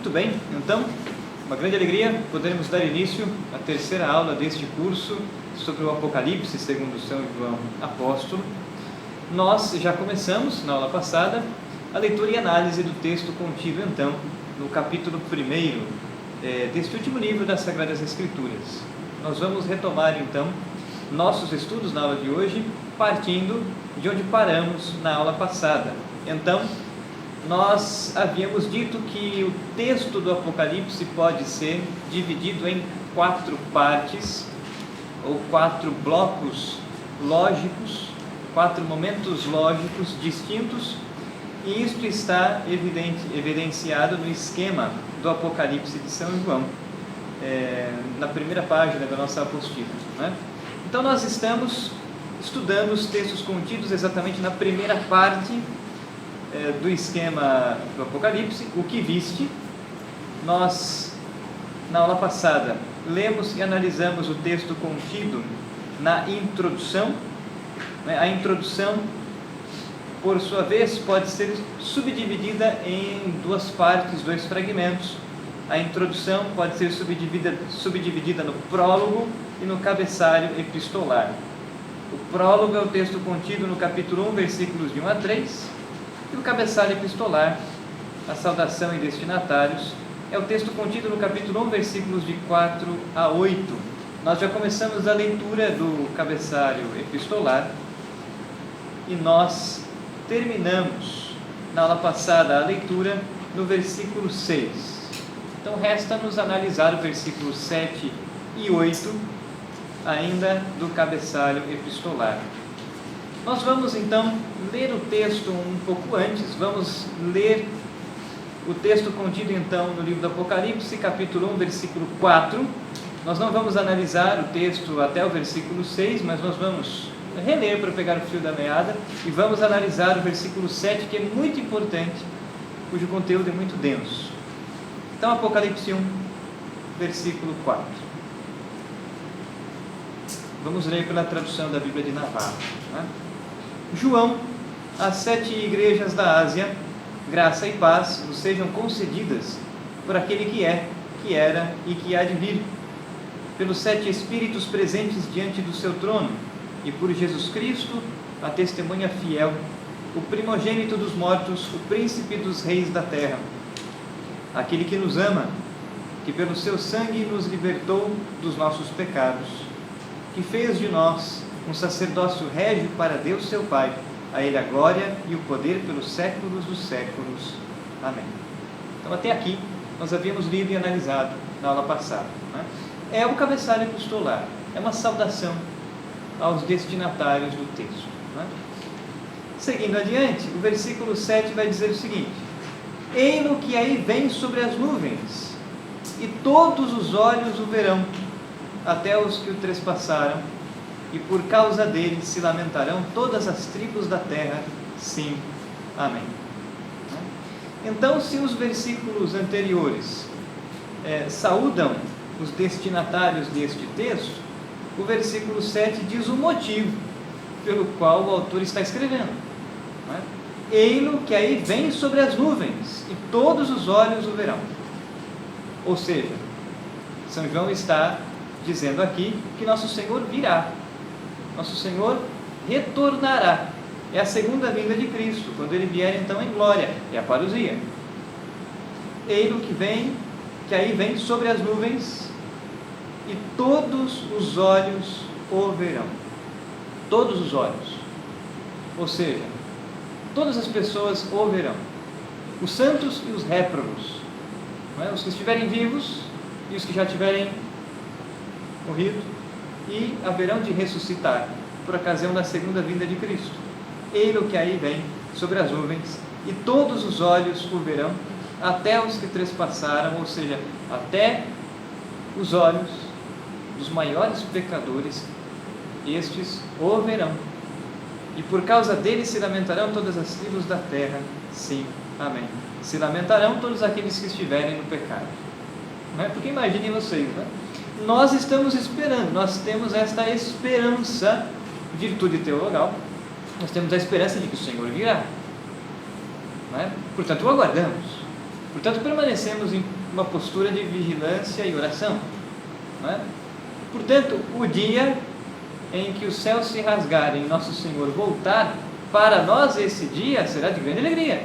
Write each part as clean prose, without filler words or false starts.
Muito bem, então, uma grande alegria podermos dar início à terceira aula deste curso sobre o Apocalipse segundo São João Apóstolo. Nós já começamos, na aula passada, a leitura e análise do texto contido, então, no capítulo 1 deste último livro das Sagradas Escrituras. Nós vamos retomar, então, nossos estudos na aula de hoje, partindo de onde paramos na aula passada. Então, nós havíamos dito que o texto do Apocalipse pode ser dividido em 4 partes, ou 4 blocos lógicos, 4 momentos lógicos distintos, e isto está evidenciado no esquema do Apocalipse de São João, na primeira página da nossa apostila, né? Então nós estamos estudando os textos contidos exatamente na primeira parte do esquema do Apocalipse, o que viste. Nós, na aula passada, lemos e analisamos o texto contido na introdução. A introdução, por sua vez, pode ser subdividida em 2 partes, 2 fragmentos. A introdução pode ser subdividida no prólogo e no cabeçalho epistolar. O prólogo é o texto contido no capítulo 1, versículos de 1 a 3, e o cabeçalho epistolar, a saudação e destinatários, é o texto contido no capítulo 1, versículos de 4 a 8. Nós já começamos a leitura do cabeçalho epistolar e nós terminamos, na aula passada, a leitura no versículo 6. Então, resta-nos analisar o versículo 7 e 8, ainda do cabeçalho epistolar. Nós vamos, então, ler o texto um pouco antes. Vamos ler o texto contido, então, no livro do Apocalipse, capítulo 1, versículo 4. Nós não vamos analisar o texto até o versículo 6, mas nós vamos reler para pegar o fio da meada e vamos analisar o versículo 7, que é muito importante, cujo conteúdo é muito denso. Então, Apocalipse 1, versículo 4. Vamos ler pela tradução da Bíblia de Navarro, né? João, às 7 igrejas da Ásia, graça e paz nos sejam concedidas por aquele que é, que era e que há de vir, pelos 7 Espíritos presentes diante do seu trono, e por Jesus Cristo, a testemunha fiel, o primogênito dos mortos, o príncipe dos reis da terra, aquele que nos ama, que pelo seu sangue nos libertou dos nossos pecados, que fez de nós um sacerdócio régio para Deus seu Pai, a Ele a glória e o poder pelos séculos dos séculos. Amém. Então, até aqui, nós havíamos lido e analisado na aula passada, né? É o cabeçalho epistolar, é uma saudação aos destinatários do texto, né? Seguindo adiante, o versículo 7 vai dizer o seguinte: Eis-no que aí vem sobre as nuvens, e todos os olhos o verão, até os que o trespassaram, e por causa dele se lamentarão todas as tribos da terra. Sim. Amém. Então, se os versículos anteriores saúdam os destinatários deste texto, o versículo 7 diz o motivo pelo qual o autor está escrevendo, né? Eis-no que aí vem sobre as nuvens, e todos os olhos o verão. Ou seja, São João está dizendo aqui que nosso Senhor virá. Nosso Senhor retornará. É a segunda vinda de Cristo, quando Ele vier então em glória, é a parousia. Eis-no que aí vem sobre as nuvens, e todos os olhos o verão. Todos os olhos. Ou seja, todas as pessoas o verão. Os santos e os réprobos, não é? Os que estiverem vivos e os que já tiverem morrido, e haverão de ressuscitar por ocasião da segunda vinda de Cristo. Eis-no que aí vem sobre as nuvens, e todos os olhos o verão, até os que trespassaram, ou seja, até os olhos dos maiores pecadores, estes o verão. E por causa dele se lamentarão todas as tribos da terra. Sim. Amém. Se lamentarão todos aqueles que estiverem no pecado. Não é? Porque imaginem vocês, né? Nós estamos esperando, nós temos esta esperança, virtude teologal, nós temos a esperança de que o Senhor virá, não é? Portanto, o aguardamos, portanto, permanecemos uma postura de vigilância e oração. Não é? Portanto, o dia em que os céus se rasgarem e Nosso Senhor voltar, para nós esse dia será de grande alegria.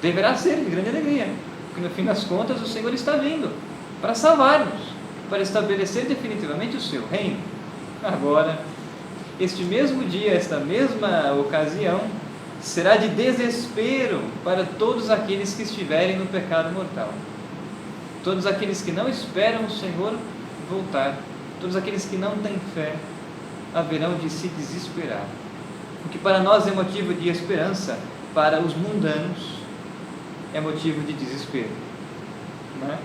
Deverá ser de grande alegria, porque no fim das contas o Senhor está vindo para salvar-nos, para estabelecer definitivamente o seu reino. Agora, este mesmo dia, esta mesma ocasião, será de desespero para todos aqueles que estiverem no pecado mortal. Todos aqueles que não esperam o Senhor voltar, todos aqueles que não têm fé, haverão de se desesperar. O que para nós é motivo de esperança, para os mundanos é motivo de desespero. Não é?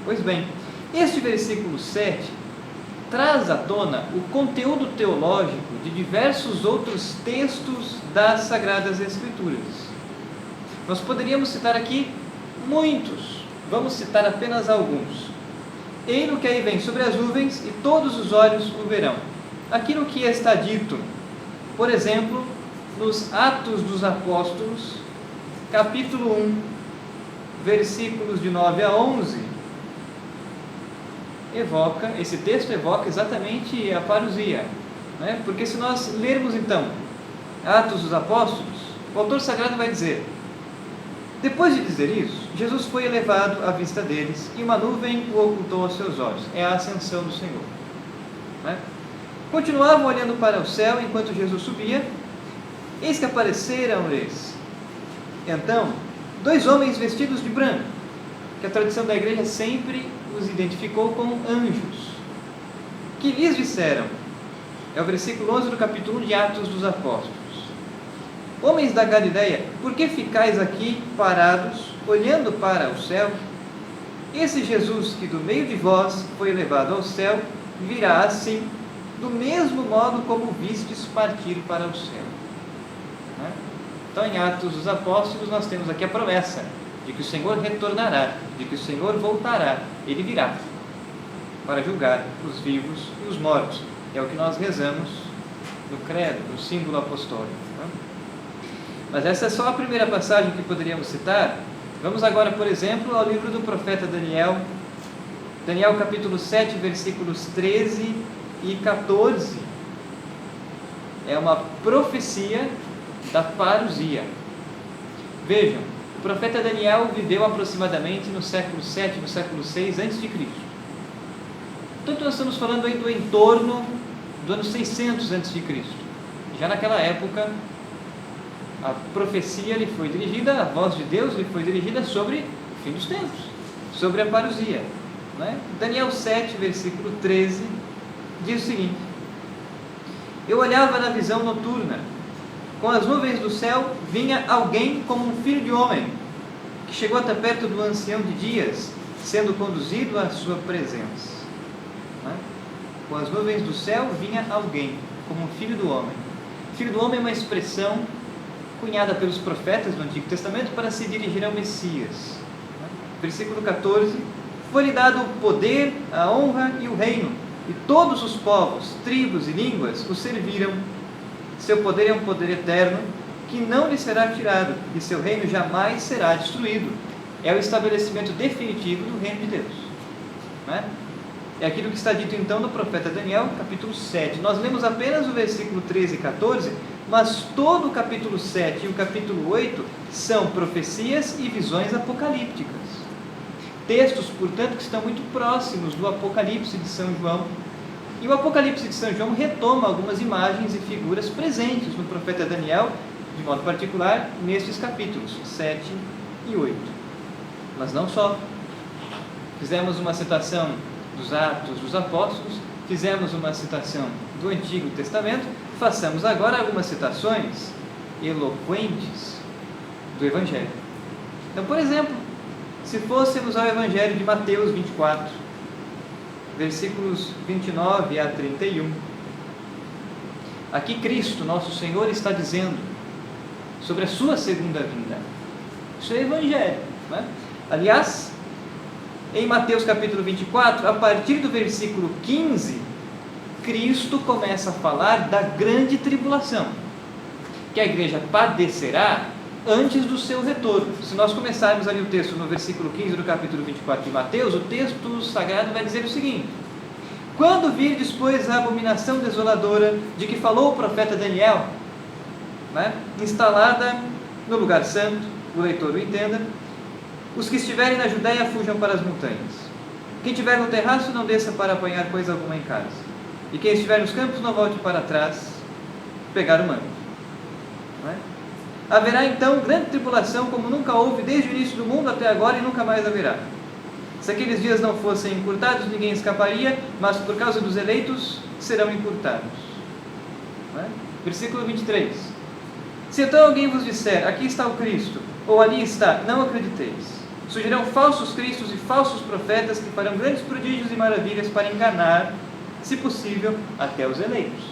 Pois bem, este versículo 7 traz à tona o conteúdo teológico de diversos outros textos das Sagradas Escrituras. Nós poderíamos citar aqui muitos, vamos citar apenas alguns. Eis que aí vem sobre as nuvens e todos os olhos o verão. Aquilo que está dito, por exemplo, nos Atos dos Apóstolos, capítulo 1, versículos de 9 a 11, esse texto evoca exatamente a parousia, né? Porque se nós lermos então Atos dos Apóstolos, o autor sagrado vai dizer: depois de dizer isso, Jesus foi elevado à vista deles e uma nuvem o ocultou aos seus olhos. É a ascensão do Senhor, né? Continuavam olhando para o céu enquanto Jesus subia. Eis que apareceram-lhes então 2 homens vestidos de branco, que a tradição da igreja sempre os identificou como anjos, que lhes disseram, é o versículo 11 do capítulo 1 de Atos dos Apóstolos: homens da Galileia, por que ficais aqui parados, olhando para o céu? Esse Jesus que do meio de vós foi elevado ao céu, virá assim, do mesmo modo como vistes partir para o céu. Né? Então, em Atos dos Apóstolos, nós temos aqui a promessa de que o Senhor retornará, de que o Senhor voltará, Ele virá para julgar os vivos e os mortos. É o que nós rezamos no credo, no símbolo apostólico. Né? Mas essa é só a primeira passagem que poderíamos citar. Vamos agora, por exemplo, ao livro do profeta Daniel. Daniel capítulo 7, versículos 13 e 14. É uma profecia da parousia. Vejam, o profeta Daniel viveu aproximadamente no século 7, no século 6 a.C. Portanto, nós estamos falando aí do entorno do ano 600 a.C. Já naquela época, a profecia lhe foi dirigida, a voz de Deus lhe foi dirigida sobre o fim dos tempos, sobre a parousia. Né? Daniel 7, versículo 13, diz o seguinte: eu olhava na visão noturna, com as nuvens do céu vinha alguém como um filho de homem, que chegou até perto do ancião de dias, sendo conduzido à sua presença. Né? Com as nuvens do céu vinha alguém como um filho do homem. Filho do homem é uma expressão cunhada pelos profetas do Antigo Testamento para se dirigir ao Messias. Versículo 14: foi-lhe dado o poder, a honra e o reino, e todos os povos, tribos e línguas o serviram. Seu poder é um poder eterno, que não lhe será tirado, e seu reino jamais será destruído. É o estabelecimento definitivo do reino de Deus. Né? É aquilo que está dito então no profeta Daniel, capítulo 7. Nós lemos apenas o versículo 13 e 14, mas todo o capítulo 7 e o capítulo 8 são profecias e visões apocalípticas. Textos, portanto, que estão muito próximos do Apocalipse de São João. E o Apocalipse de São João retoma algumas imagens e figuras presentes no profeta Daniel, de modo particular, nestes capítulos 7 e 8. Mas não só. Fizemos uma citação dos Atos dos Apóstolos, fizemos uma citação do Antigo Testamento, façamos agora algumas citações eloquentes do Evangelho. Então, por exemplo, se fôssemos ao Evangelho de Mateus 24, versículos 29 a 31, aqui Cristo, nosso Senhor, está dizendo sobre a sua segunda vinda. Isso é Evangelho, né? Aliás, em Mateus capítulo 24, a partir do versículo 15, Cristo começa a falar da grande tribulação, que a igreja padecerá antes do seu retorno. Se nós começarmos ali o texto no versículo 15 do capítulo 24 de Mateus, o texto sagrado vai dizer o seguinte: quando virdes, pois, a abominação desoladora de que falou o profeta Daniel, instalada no lugar santo, o leitor o entenda, os que estiverem na Judéia fujam para as montanhas. Quem estiver no terraço não desça para apanhar coisa alguma em casa. E quem estiver nos campos não volte para trás pegar o manto. Haverá então grande tribulação, como nunca houve desde o início do mundo até agora, e nunca mais haverá. Se aqueles dias não fossem encurtados, ninguém escaparia, mas por causa dos eleitos serão encurtados. Versículo 23. Se então alguém vos disser, aqui está o Cristo, ou ali está, não acrediteis. Surgirão falsos cristos e falsos profetas que farão grandes prodígios e maravilhas para enganar, se possível, até os eleitos.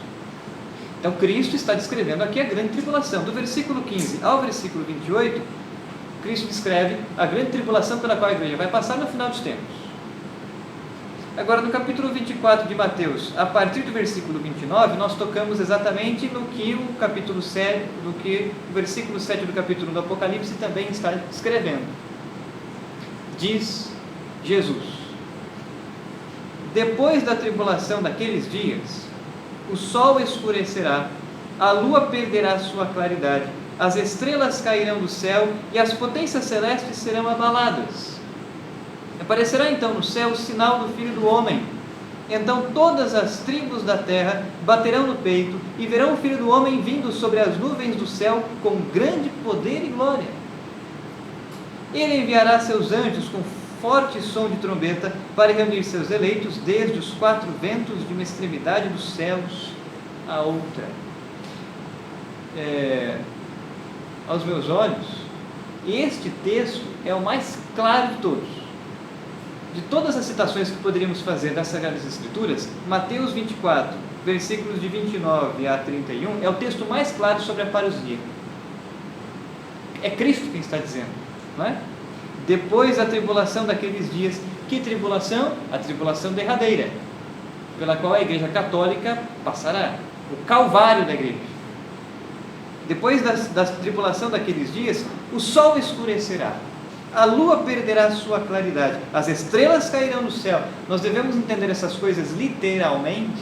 Então Cristo está descrevendo aqui a grande tribulação. Do versículo 15 ao versículo 28, Cristo descreve a grande tribulação pela qual a igreja vai passar no final dos tempos. Agora, no capítulo 24 de Mateus, a partir do versículo 29, nós tocamos exatamente no que o capítulo 7, no que o versículo 7 do capítulo do Apocalipse também está descrevendo. Diz Jesus: depois da tribulação daqueles dias, o sol escurecerá, a lua perderá sua claridade, as estrelas cairão do céu e as potências celestes serão abaladas. Aparecerá então no céu o sinal do Filho do Homem. Então todas as tribos da terra baterão no peito e verão o Filho do Homem vindo sobre as nuvens do céu com grande poder e glória. Ele enviará seus anjos com forte som de trombeta para reunir seus eleitos desde os quatro ventos de uma extremidade dos céus à outra. Aos meus olhos, este texto é o mais claro de todos. De todas as citações que poderíamos fazer das Sagradas Escrituras, Mateus 24, versículos de 29 a 31, é o texto mais claro sobre a parousia. É Cristo quem está dizendo, não é? Depois da tribulação daqueles dias. Que tribulação? A tribulação derradeira, pela qual a Igreja Católica passará. O calvário da Igreja. Depois da tribulação daqueles dias, o sol escurecerá, a lua perderá sua claridade, as estrelas cairão do céu. Nós devemos entender essas coisas literalmente.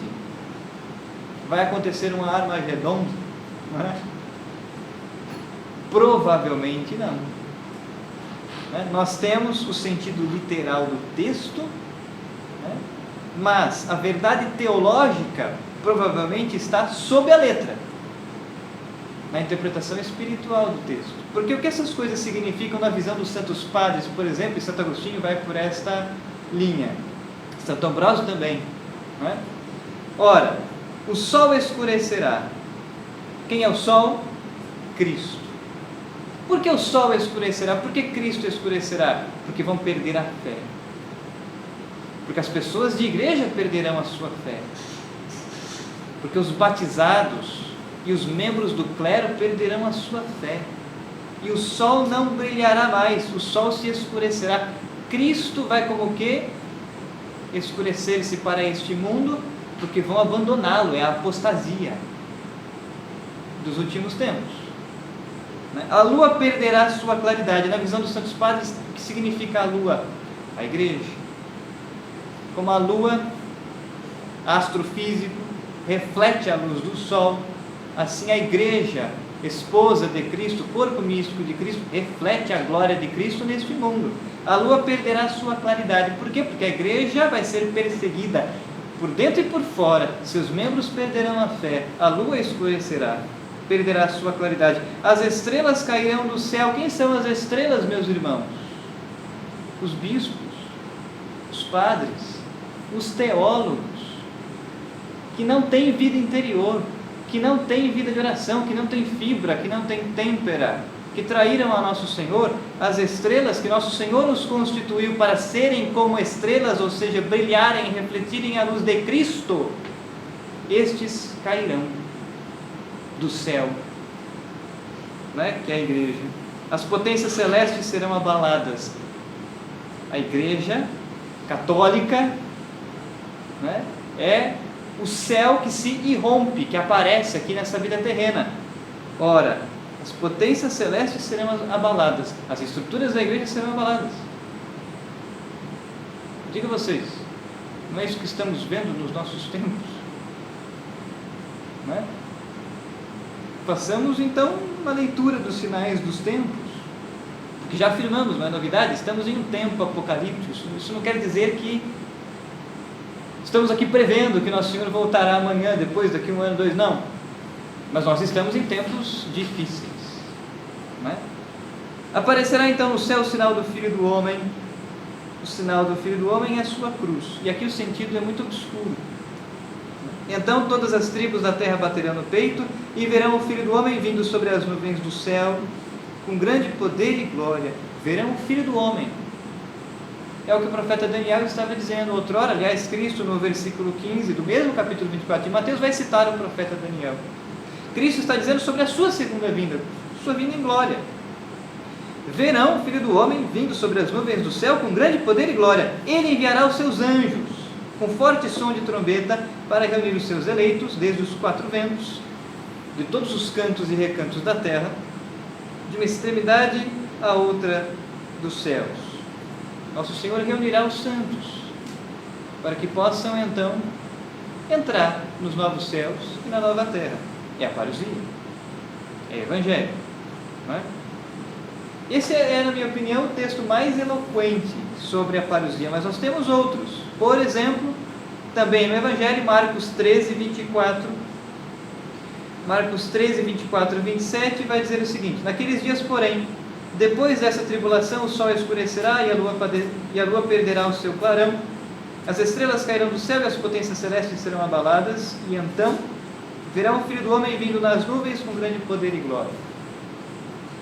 Vai acontecer uma Armagedon? Não é? Provavelmente não. Nós temos o sentido literal do texto, mas a verdade teológica provavelmente está sob a letra, na interpretação espiritual do texto. Porque o que essas coisas significam na visão dos santos padres, por exemplo, e Santo Agostinho vai por esta linha, Santo Ambrósio também, não é? Ora, o sol escurecerá. Quem é o sol? Cristo. Por que o sol escurecerá? Por que Cristo escurecerá? Porque vão perder a fé. Porque as pessoas de igreja perderão a sua fé. Porque os batizados e os membros do clero perderão a sua fé. E o sol não brilhará mais, o sol se escurecerá. Cristo vai como o quê? Escurecer-se para este mundo, porque vão abandoná-lo. É a apostasia dos últimos tempos. A lua perderá sua claridade. Na visão dos santos padres, o que significa a lua? A igreja. Como a lua, astrofísico, reflete a luz do sol, assim a igreja, esposa de Cristo, corpo místico de Cristo, reflete a glória de Cristo neste mundo. A lua perderá sua claridade. Por quê? Porque a igreja vai ser perseguida por dentro e por fora. Seus membros perderão a fé. A lua escurecerá, perderá sua claridade. As estrelas cairão do céu. Quem são as estrelas, meus irmãos? Os bispos, os padres, os teólogos, que não têm vida interior, que não têm vida de oração, que não têm fibra, que não têm têmpera, que traíram a nosso Senhor. As estrelas que nosso Senhor os constituiu para serem como estrelas, ou seja, brilharem, refletirem a luz de Cristo, estes cairão do céu, que é a igreja. As potências celestes serão abaladas. A igreja católica é o céu que se irrompe, que aparece aqui nessa vida terrena. Ora, As potências celestes serão abaladas, as estruturas da igreja serão abaladas. Diga vocês, não é isso que estamos vendo nos nossos tempos? Não é? Façamos então uma leitura dos sinais dos tempos, porque já afirmamos, não é novidade, estamos em um tempo apocalíptico. Isso não quer dizer que estamos aqui prevendo que Nosso Senhor voltará amanhã, depois, daqui um ano, dois, não. Mas nós estamos em tempos difíceis. Não é? Aparecerá então no céu o sinal do Filho do Homem. O sinal do Filho do Homem é a sua cruz. E aqui o sentido é muito obscuro. Então todas as tribos da terra baterão no peito e verão o Filho do Homem vindo sobre as nuvens do céu, com grande poder e glória. Verão o Filho do Homem. É o que o profeta Daniel estava dizendo outrora. Aliás, Cristo, no versículo 15 do mesmo capítulo 24 de Mateus, vai citar o profeta Daniel. Cristo está dizendo sobre a sua segunda vinda, sua vinda em glória. Verão o Filho do Homem vindo sobre as nuvens do céu com grande poder e glória. Ele enviará os seus anjos com forte som de trombeta para reunir os seus eleitos desde os quatro ventos, de todos os cantos e recantos da terra, de uma extremidade à outra dos céus. Nosso Senhor reunirá os santos para que possam então entrar nos novos céus e na nova terra. É a parousia, é Evangelho, não é? Esse é, na minha opinião, o texto mais eloquente sobre a parousia, mas nós temos outros. Por exemplo, também no Evangelho, Marcos 13, 24. Marcos 13, 24 e 27 vai dizer o seguinte: naqueles dias, porém, depois dessa tribulação, o sol escurecerá e a lua perderá o seu clarão, as estrelas cairão do céu e as potências celestes serão abaladas, e então verão o Filho do Homem vindo nas nuvens com grande poder e glória.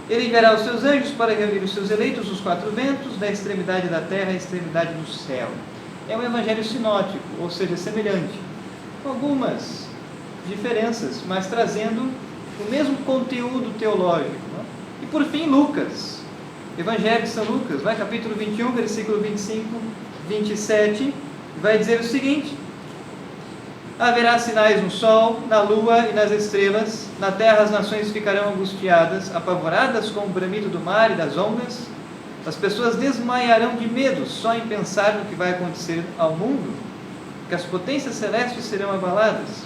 Ele enviará os seus anjos para reunir os seus eleitos dos quatro ventos, da extremidade da terra à extremidade do céu. É um evangelho sinótico, ou seja, semelhante, com algumas diferenças, mas trazendo o mesmo conteúdo teológico. Não? E por fim, Lucas, Evangelho de São Lucas, capítulo 21, versículo 25, 27, vai dizer o seguinte: haverá sinais no sol, na lua e nas estrelas, na terra as nações ficarão angustiadas, apavoradas com o bramido do mar e das ondas, as pessoas desmaiarão de medo só em pensar no que vai acontecer ao mundo, que as potências celestes serão abaladas.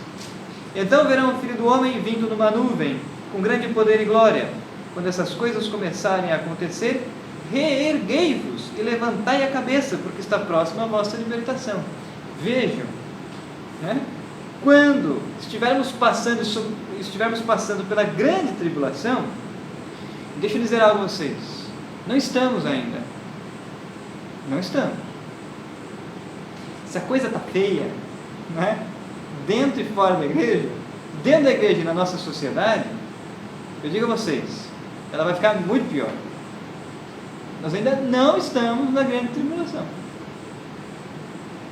Então verão o Filho do Homem vindo numa nuvem, com grande poder e glória. Quando essas coisas começarem a acontecer, reerguei-vos e levantai a cabeça, porque está próxima a vossa libertação. Vejam, né? Quando estivermos passando pela grande tribulação, deixa eu dizer algo a vocês, não estamos ainda, não estamos. Se a coisa está feia, né? Dentro e fora da igreja, dentro da igreja e na nossa sociedade, eu digo a vocês, ela vai ficar muito pior. Nós ainda não estamos na grande tribulação,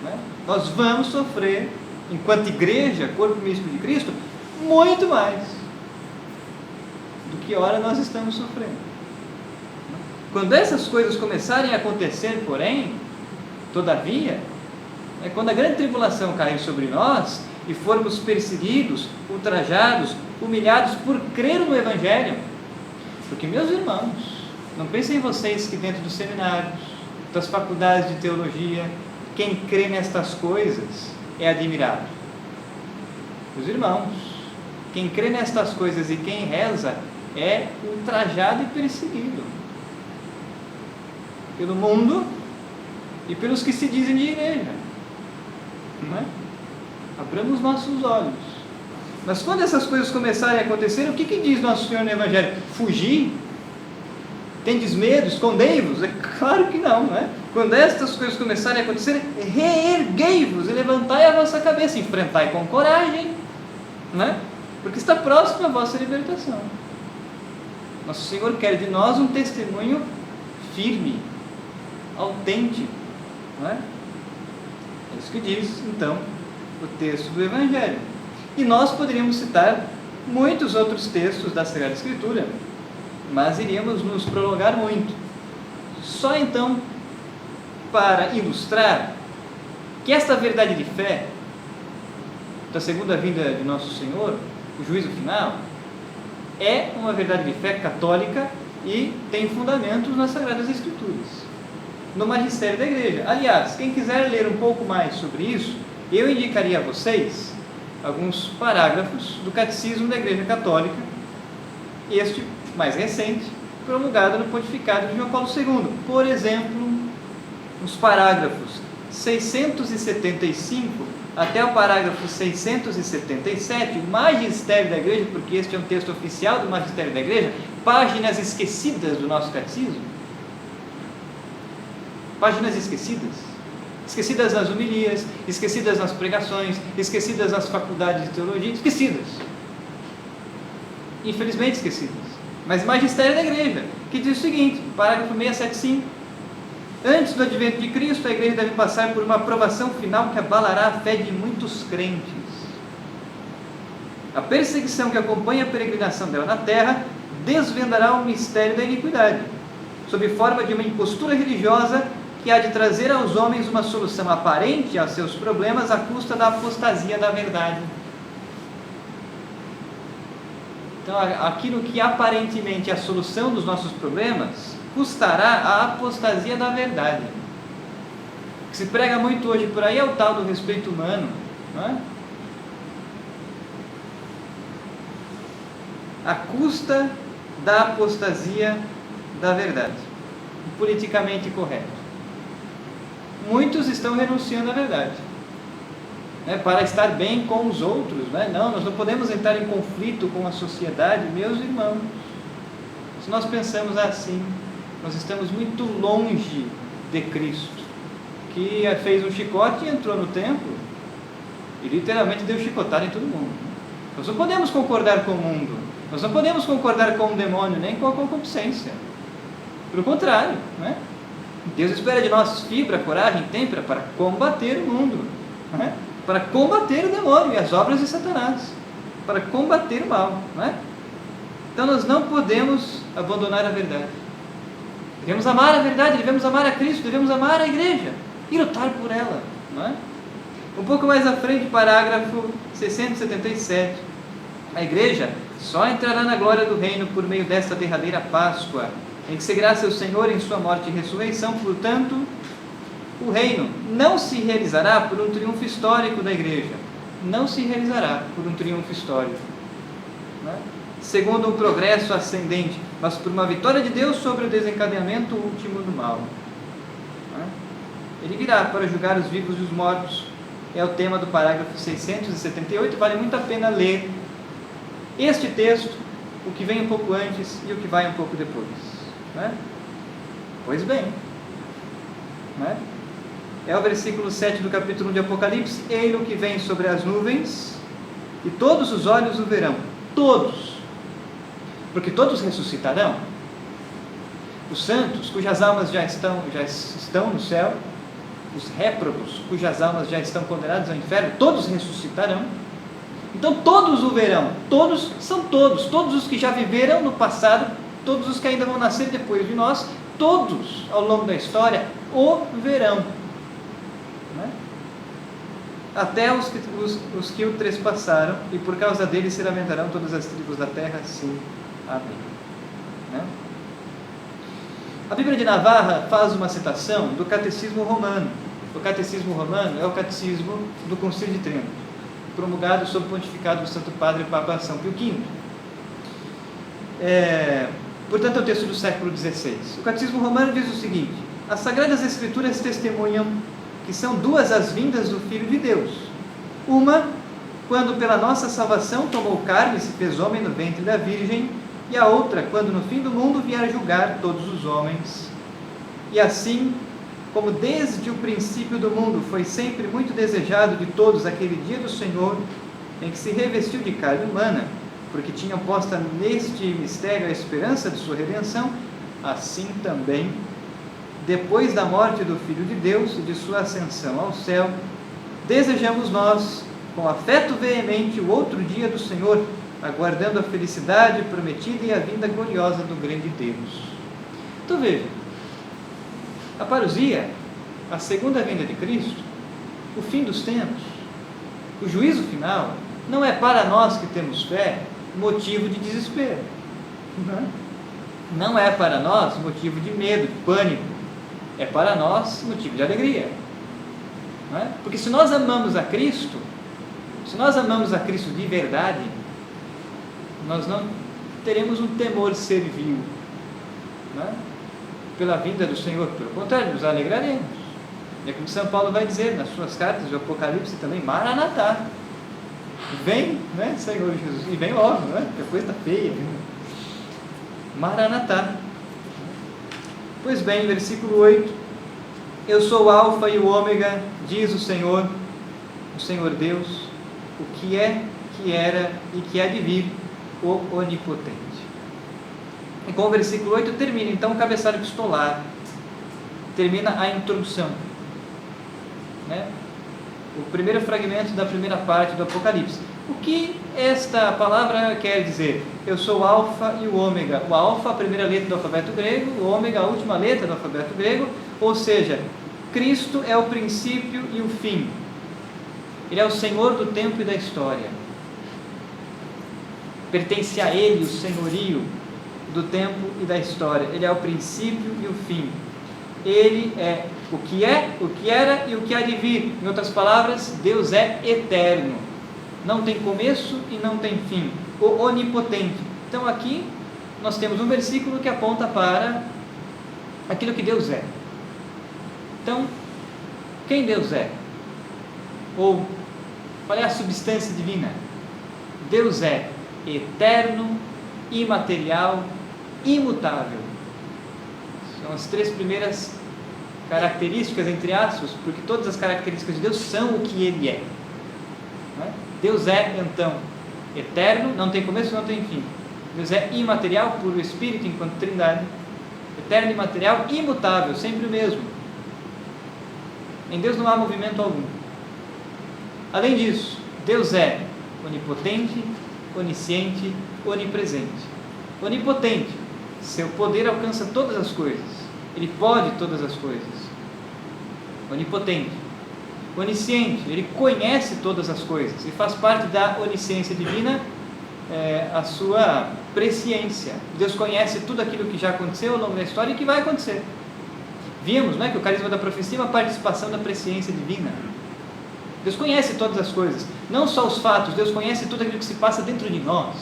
né? Nós vamos sofrer, enquanto igreja, corpo místico de Cristo, muito mais do que ora nós estamos sofrendo. Quando essas coisas começarem a acontecer, porém, todavia, quando a grande tribulação cair sobre nós e formos perseguidos, ultrajados, humilhados por crer no Evangelho, porque, meus irmãos, não pensem em vocês que dentro dos seminários, das faculdades de teologia, quem crê nestas coisas é admirado. Meus irmãos, quem crê nestas coisas e quem reza é ultrajado e perseguido pelo mundo e pelos que se dizem de igreja, não é? Abramos nossos olhos. Mas quando essas coisas começarem a acontecer, o que diz Nosso Senhor no Evangelho? Fugir? Tendes medo? Escondei-vos? É claro que não, não é? Quando estas coisas começarem a acontecer, reerguei-vos e levantai a vossa cabeça, enfrentai com coragem, não é? Porque está próximo a vossa libertação. Nosso Senhor quer de nós um testemunho firme, autêntico, não é? É isso que diz, então, o texto do Evangelho. E nós poderíamos citar muitos outros textos da Sagrada Escritura, mas iríamos nos prolongar muito. Só então, para ilustrar que esta verdade de fé, da segunda vinda de Nosso Senhor, o juízo final, é uma verdade de fé católica e tem fundamentos nas Sagradas Escrituras, no magistério da Igreja. Aliás, quem quiser ler um pouco mais sobre isso, eu indicaria a vocês alguns parágrafos do Catecismo da Igreja Católica, este mais recente, promulgado no Pontificado de João Paulo II. Por exemplo, os parágrafos 675 até o parágrafo 677, o Magistério da Igreja, porque este é um texto oficial do Magistério da Igreja, páginas esquecidas do nosso catecismo. Páginas esquecidas. Esquecidas nas homilias, esquecidas nas pregações, esquecidas nas faculdades de teologia, esquecidas. Infelizmente esquecidas. Mas Magistério da Igreja, que diz o seguinte, parágrafo 675: antes do advento de Cristo, a Igreja deve passar por uma aprovação final que abalará a fé de muitos crentes. A perseguição que acompanha a peregrinação dela na terra desvendará o mistério da iniquidade, sob forma de uma impostura religiosa que há de trazer aos homens uma solução aparente aos seus problemas à custa da apostasia da verdade. Então, aquilo que aparentemente é a solução dos nossos problemas custará a apostasia da verdade. O que se prega muito hoje por aí é o tal do respeito humano, não é? A custa da apostasia da verdade, politicamente correto. Muitos estão renunciando à verdade, né, para estar bem com os outros, né? Não, nós não podemos entrar em conflito com a sociedade, meus irmãos. Se nós pensamos assim, nós estamos muito longe de Cristo, que fez um chicote e entrou no templo e literalmente deu chicotada em todo mundo. Nós não podemos concordar com o mundo, nós não podemos concordar com o demônio, nem com a concupiscência. Pelo contrário, né? Deus espera de nós fibra, coragem, têmpera para combater o mundo, né? Para combater o demônio e as obras de Satanás, para combater o mal, né? Então nós não podemos abandonar a verdade. Devemos amar a verdade, devemos amar a Cristo, devemos amar a Igreja e lutar por ela, não é? Um pouco mais à frente, parágrafo 677, a Igreja só entrará na glória do reino por meio desta derradeira Páscoa, em que se graça ao Senhor em sua morte e ressurreição. Portanto, o reino não se realizará por um triunfo histórico da Igreja, não se realizará por um triunfo histórico, não é? Segundo um progresso ascendente, mas por uma vitória de Deus sobre o desencadeamento último do mal. Ele virá para julgar os vivos e os mortos. É o tema do parágrafo 678. Vale muito a pena ler este texto, o que vem um pouco antes e o que vai um pouco depois. Pois bem, é o versículo 7 do capítulo 1 de Apocalipse: eis o que vem sobre as nuvens, e todos os olhos o verão. Todos. Porque todos ressuscitarão. Os santos, cujas almas já estão no céu, os réprobos, cujas almas já estão condenadas ao inferno, todos ressuscitarão. Então todos o verão. Todos são todos. Todos os que já viveram no passado, todos os que ainda vão nascer depois de nós, todos ao longo da história o verão. Até os que o trespassaram, e por causa dele se lamentarão todas as tribos da terra. Sim, amém. A Bíblia de Navarra faz uma citação do Catecismo Romano. O Catecismo Romano é o Catecismo do Concílio de Trento, promulgado sob o pontificado do Santo Padre Papa São Pio V. Portanto, é o texto do século XVI. O Catecismo Romano diz o seguinte: as Sagradas Escrituras testemunham que são duas as vindas do Filho de Deus. Uma, quando pela nossa salvação tomou carne e se fez homem no ventre da Virgem, e a outra, quando no fim do mundo vier julgar todos os homens. E assim, como desde o princípio do mundo foi sempre muito desejado de todos aquele dia do Senhor, em que se revestiu de carne humana, porque tinham posta neste mistério a esperança de sua redenção, assim também, depois da morte do Filho de Deus e de sua ascensão ao céu, desejamos nós, com afeto veemente, o outro dia do Senhor, aguardando a felicidade prometida e a vinda gloriosa do grande Deus. Então veja, a parousia, a segunda vinda de Cristo, o fim dos tempos, o juízo final, não é para nós que temos fé motivo de desespero. Não é para nós motivo de medo, de pânico. É para nós motivo de alegria. Não é? Porque se nós amamos a Cristo, se nós amamos a Cristo de verdade, nós não teremos um temor servil, não é? Pela vinda do Senhor. Pelo contrário, nos alegraremos. É como São Paulo vai dizer nas suas cartas de Apocalipse também: Maranatá, vem, né, Senhor Jesus, e vem logo, não é? Porque a coisa está feia, viu? Maranatá. Pois bem, versículo 8: eu sou o Alfa e o Ômega, diz o Senhor Deus, o que é, que era e que há de vir, o Onipotente. E com o versículo 8 termina então o cabeçalho epistolar, termina a introdução, né? O primeiro fragmento da primeira parte do Apocalipse. O que esta palavra quer dizer? Eu sou o Alfa e o Ômega. O Alfa, a primeira letra do alfabeto grego, o Ômega, a última letra do alfabeto grego, ou seja, Cristo é o princípio e o fim. Ele é o Senhor do tempo e da história. Pertence a Ele o senhorio do tempo e da história. Ele é o princípio e o fim. Ele é, o que era e o que há de vir. Em outras palavras, Deus é eterno. Não tem começo e não tem fim. O onipotente. Então aqui nós temos um versículo que aponta para aquilo que Deus é. Então, quem Deus é? Ou qual é a substância divina? Deus é eterno, imaterial, imutável. São as três primeiras características, entre aspas, porque todas as características de Deus são o que Ele é. Não é? Deus é, então, eterno, não tem começo, não tem fim. Deus é imaterial, puro Espírito, enquanto Trindade. Eterno, imaterial, imutável, sempre o mesmo. Em Deus não há movimento algum. Além disso, Deus é onipotente, onisciente, onipresente. Onipotente, seu poder alcança todas as coisas. Ele pode todas as coisas. Onipotente. Onisciente, ele conhece todas as coisas. E faz parte da onisciência divina a sua presciência. Deus conhece tudo aquilo que já aconteceu ao longo da história e que vai acontecer. Vimos, não é, que o carisma da profecia é uma participação da presciência divina. Deus conhece todas as coisas, não só os fatos. Deus conhece tudo aquilo que se passa dentro de nós.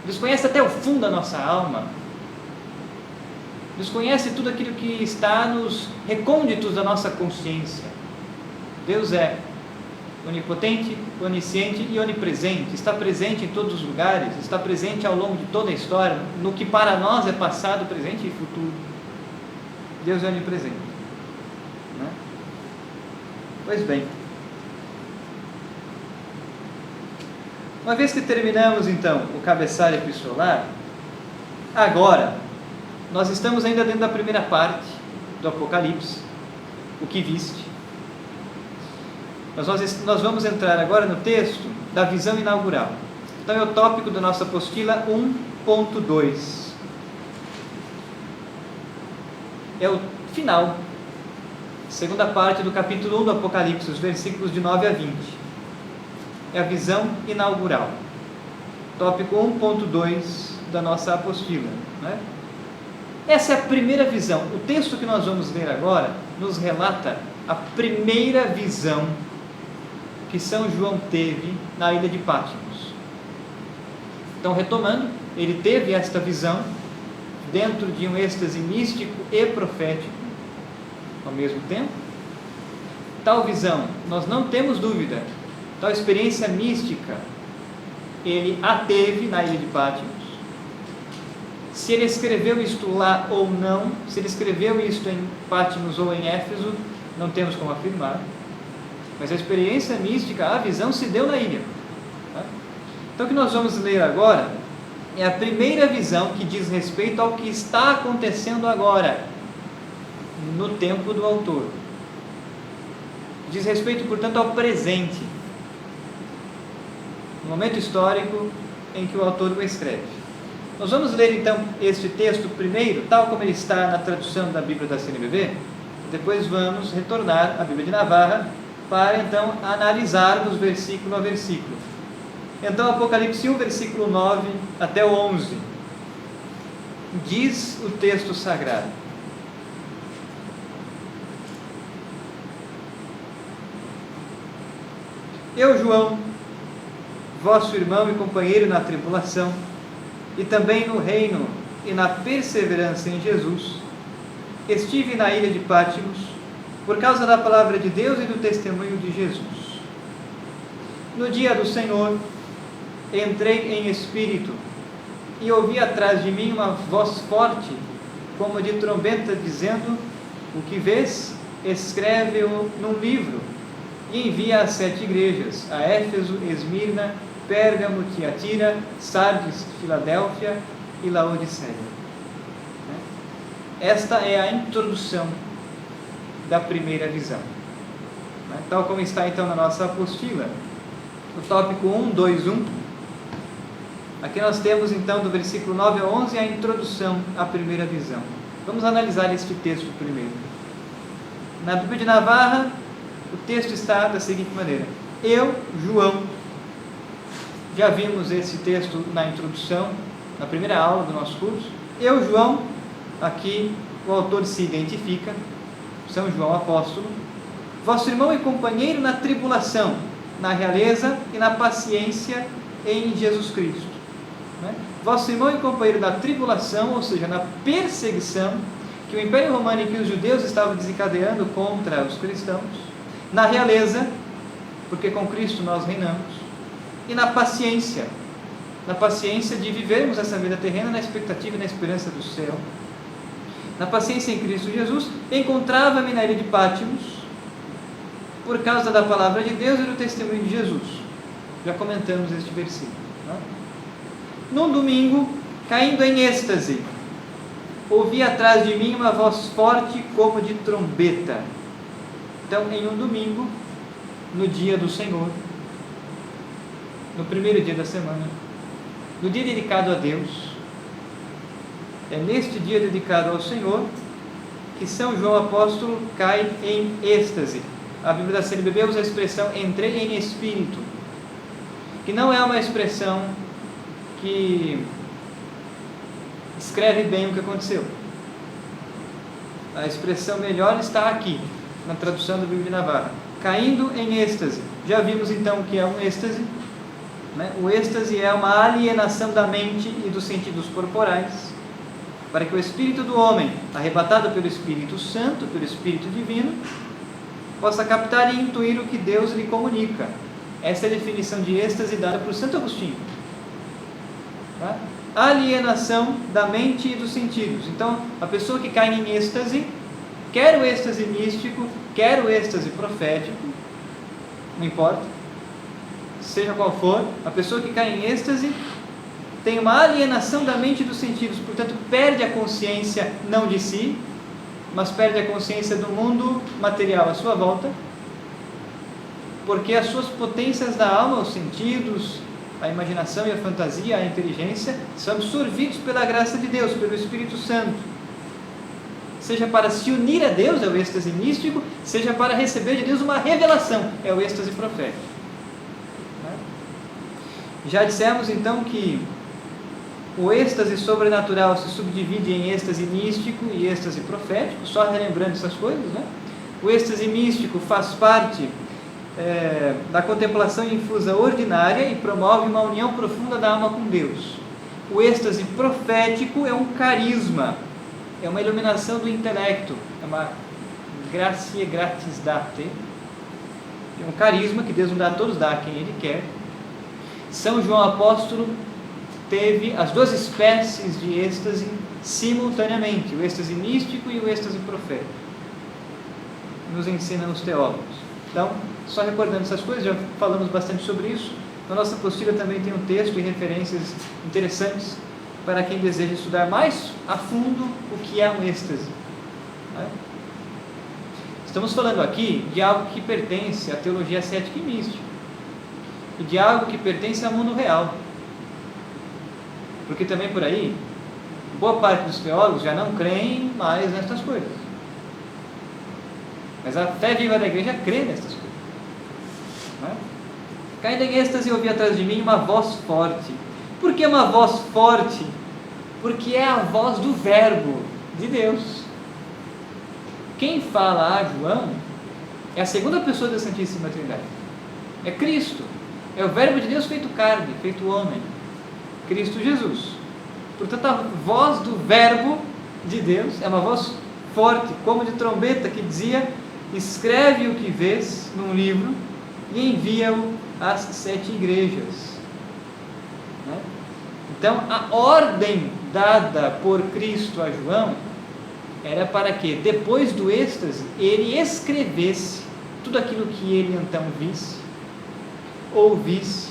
Deus conhece até o fundo da nossa alma. Deus conhece tudo aquilo que está nos recônditos da nossa consciência. Deus é onipotente, onisciente e onipresente. Está presente em todos os lugares, está presente ao longo de toda a história, no que para nós é passado, presente e futuro. Deus é onipresente. Não é? Pois bem, uma vez que terminamos então o cabeçalho epistolar, agora nós estamos ainda dentro da primeira parte do Apocalipse, o que viste. Nós vamos entrar agora no texto da visão inaugural. Então é o tópico da nossa apostila 1.2. É o final, segunda parte do capítulo 1 do Apocalipse, os versículos de 9 a 20. É a visão inaugural. Tópico 1.2 da nossa apostila. Né? Essa é a primeira visão. O texto que nós vamos ler agora nos relata a primeira visão que São João teve na ilha de Patmos. Então, retomando, ele teve esta visão dentro de um êxtase místico e profético ao mesmo tempo. Tal visão, nós não temos dúvida, tal experiência mística ele a teve na ilha de Patmos. Se ele escreveu isto lá ou não, se ele escreveu isto em Patmos ou em Éfeso, não temos como afirmar, mas a experiência mística, a visão se deu na ilha. Tá? Então o que nós vamos ler agora é a primeira visão que diz respeito ao que está acontecendo agora, no tempo do autor. Diz respeito, portanto, ao presente, no momento histórico em que o autor o escreve. Nós vamos ler então este texto primeiro, tal como ele está na tradução da Bíblia da CNBB, depois vamos retornar à Bíblia de Navarra para então analisarmos versículo a versículo. Então, Apocalipse 1, versículo 9 até o 11, diz o texto sagrado: Eu, João, vosso irmão e companheiro na tribulação, e também no reino e na perseverança em Jesus, estive na ilha de Pátimos, por causa da palavra de Deus e do testemunho de Jesus. No dia do Senhor, entrei em espírito, e ouvi atrás de mim uma voz forte, como de trombeta, dizendo: O que vês, escreve-o num livro, e envia às 7 igrejas, a Éfeso, Esmirna, Pérgamo, Tiatira, Sardes, Filadélfia e Laodiceia. Esta é a introdução da primeira visão. Tal como está então na nossa apostila, o tópico 1, 2, 1. Aqui nós temos então do versículo 9 a 11 a introdução à primeira visão. Vamos analisar este texto primeiro. Na Bíblia de Navarra, o texto está da seguinte maneira: Eu, João, já vimos esse texto na introdução, na primeira aula do nosso curso. Eu, João, aqui o autor se identifica, São João Apóstolo, vosso irmão e companheiro na tribulação, na realeza e na paciência em Jesus Cristo. Vosso irmão e companheiro na tribulação, ou seja, na perseguição que o Império Romano e que os judeus estavam desencadeando contra os cristãos, na realeza, porque com Cristo nós reinamos, e na paciência de vivermos essa vida terrena na expectativa e na esperança do céu. Na paciência em Cristo Jesus, encontrava-me na ilha de Pátimos, por causa da palavra de Deus e do testemunho de Jesus. Já comentamos este versículo. Num domingo, caindo em êxtase, ouvi atrás de mim uma voz forte como de trombeta. Então, em um domingo, no dia do Senhor, no primeiro dia da semana, no dia dedicado a Deus, é neste dia dedicado ao Senhor que São João Apóstolo cai em êxtase. A Bíblia da CNBB usa a expressão entrei em espírito, que não é uma expressão que escreve bem o que aconteceu. A expressão melhor está aqui, na tradução da Bíblia de Navarra: caindo em êxtase. Já vimos então o que é um êxtase. O êxtase é uma alienação da mente e dos sentidos corporais, para que o espírito do homem, arrebatado pelo Espírito Santo, pelo Espírito Divino, possa captar e intuir o que Deus lhe comunica. Essa é a definição de êxtase dada por Santo Agostinho. Alienação da mente e dos sentidos. Então, a pessoa que cai em êxtase, quer o êxtase místico, quer o êxtase profético, não importa, seja qual for, a pessoa que cai em êxtase tem uma alienação da mente e dos sentidos, portanto perde a consciência não de si, mas perde a consciência do mundo material à sua volta, porque as suas potências da alma, os sentidos, a imaginação e a fantasia, a inteligência, são absorvidos pela graça de Deus, pelo Espírito Santo, seja para se unir a Deus, é o êxtase místico, seja para receber de Deus uma revelação, é o êxtase profético. Já dissemos então que o êxtase sobrenatural se subdivide em êxtase místico e êxtase profético, só relembrando essas coisas, O êxtase místico faz parte da contemplação infusa ordinária e promove uma união profunda da alma com Deus. O êxtase profético é um carisma, é uma iluminação do intelecto, é uma gratia gratis date, é um carisma que Deus não dá a todos, dá a quem Ele quer. São João Apóstolo teve as duas espécies de êxtase simultaneamente, o êxtase místico e o êxtase profético. Nos ensinam os teólogos. Então, só recordando essas coisas, já falamos bastante sobre isso. Na nossa apostila também tem um texto e referências interessantes para quem deseja estudar mais a fundo o que é um êxtase. Estamos falando aqui de algo que pertence à teologia cética e mística, e de algo que pertence ao mundo real. Porque também por aí, boa parte dos teólogos já não creem mais nestas coisas. Mas a fé viva da igreja crê nestas coisas. Caindo em êxtase, ouvi atrás de mim uma voz forte. Por que uma voz forte? Porque é a voz do Verbo de Deus. Quem fala a João é a segunda pessoa da Santíssima Trindade. É Cristo. É o Verbo de Deus feito carne, feito homem. Cristo Jesus. Portanto, a voz do Verbo de Deus é uma voz forte, como de trombeta, que dizia: escreve o que vês num livro e envia-o às 7 igrejas. Então, a ordem dada por Cristo a João era para que, depois do êxtase, ele escrevesse tudo aquilo que ele então visse, ouvisse,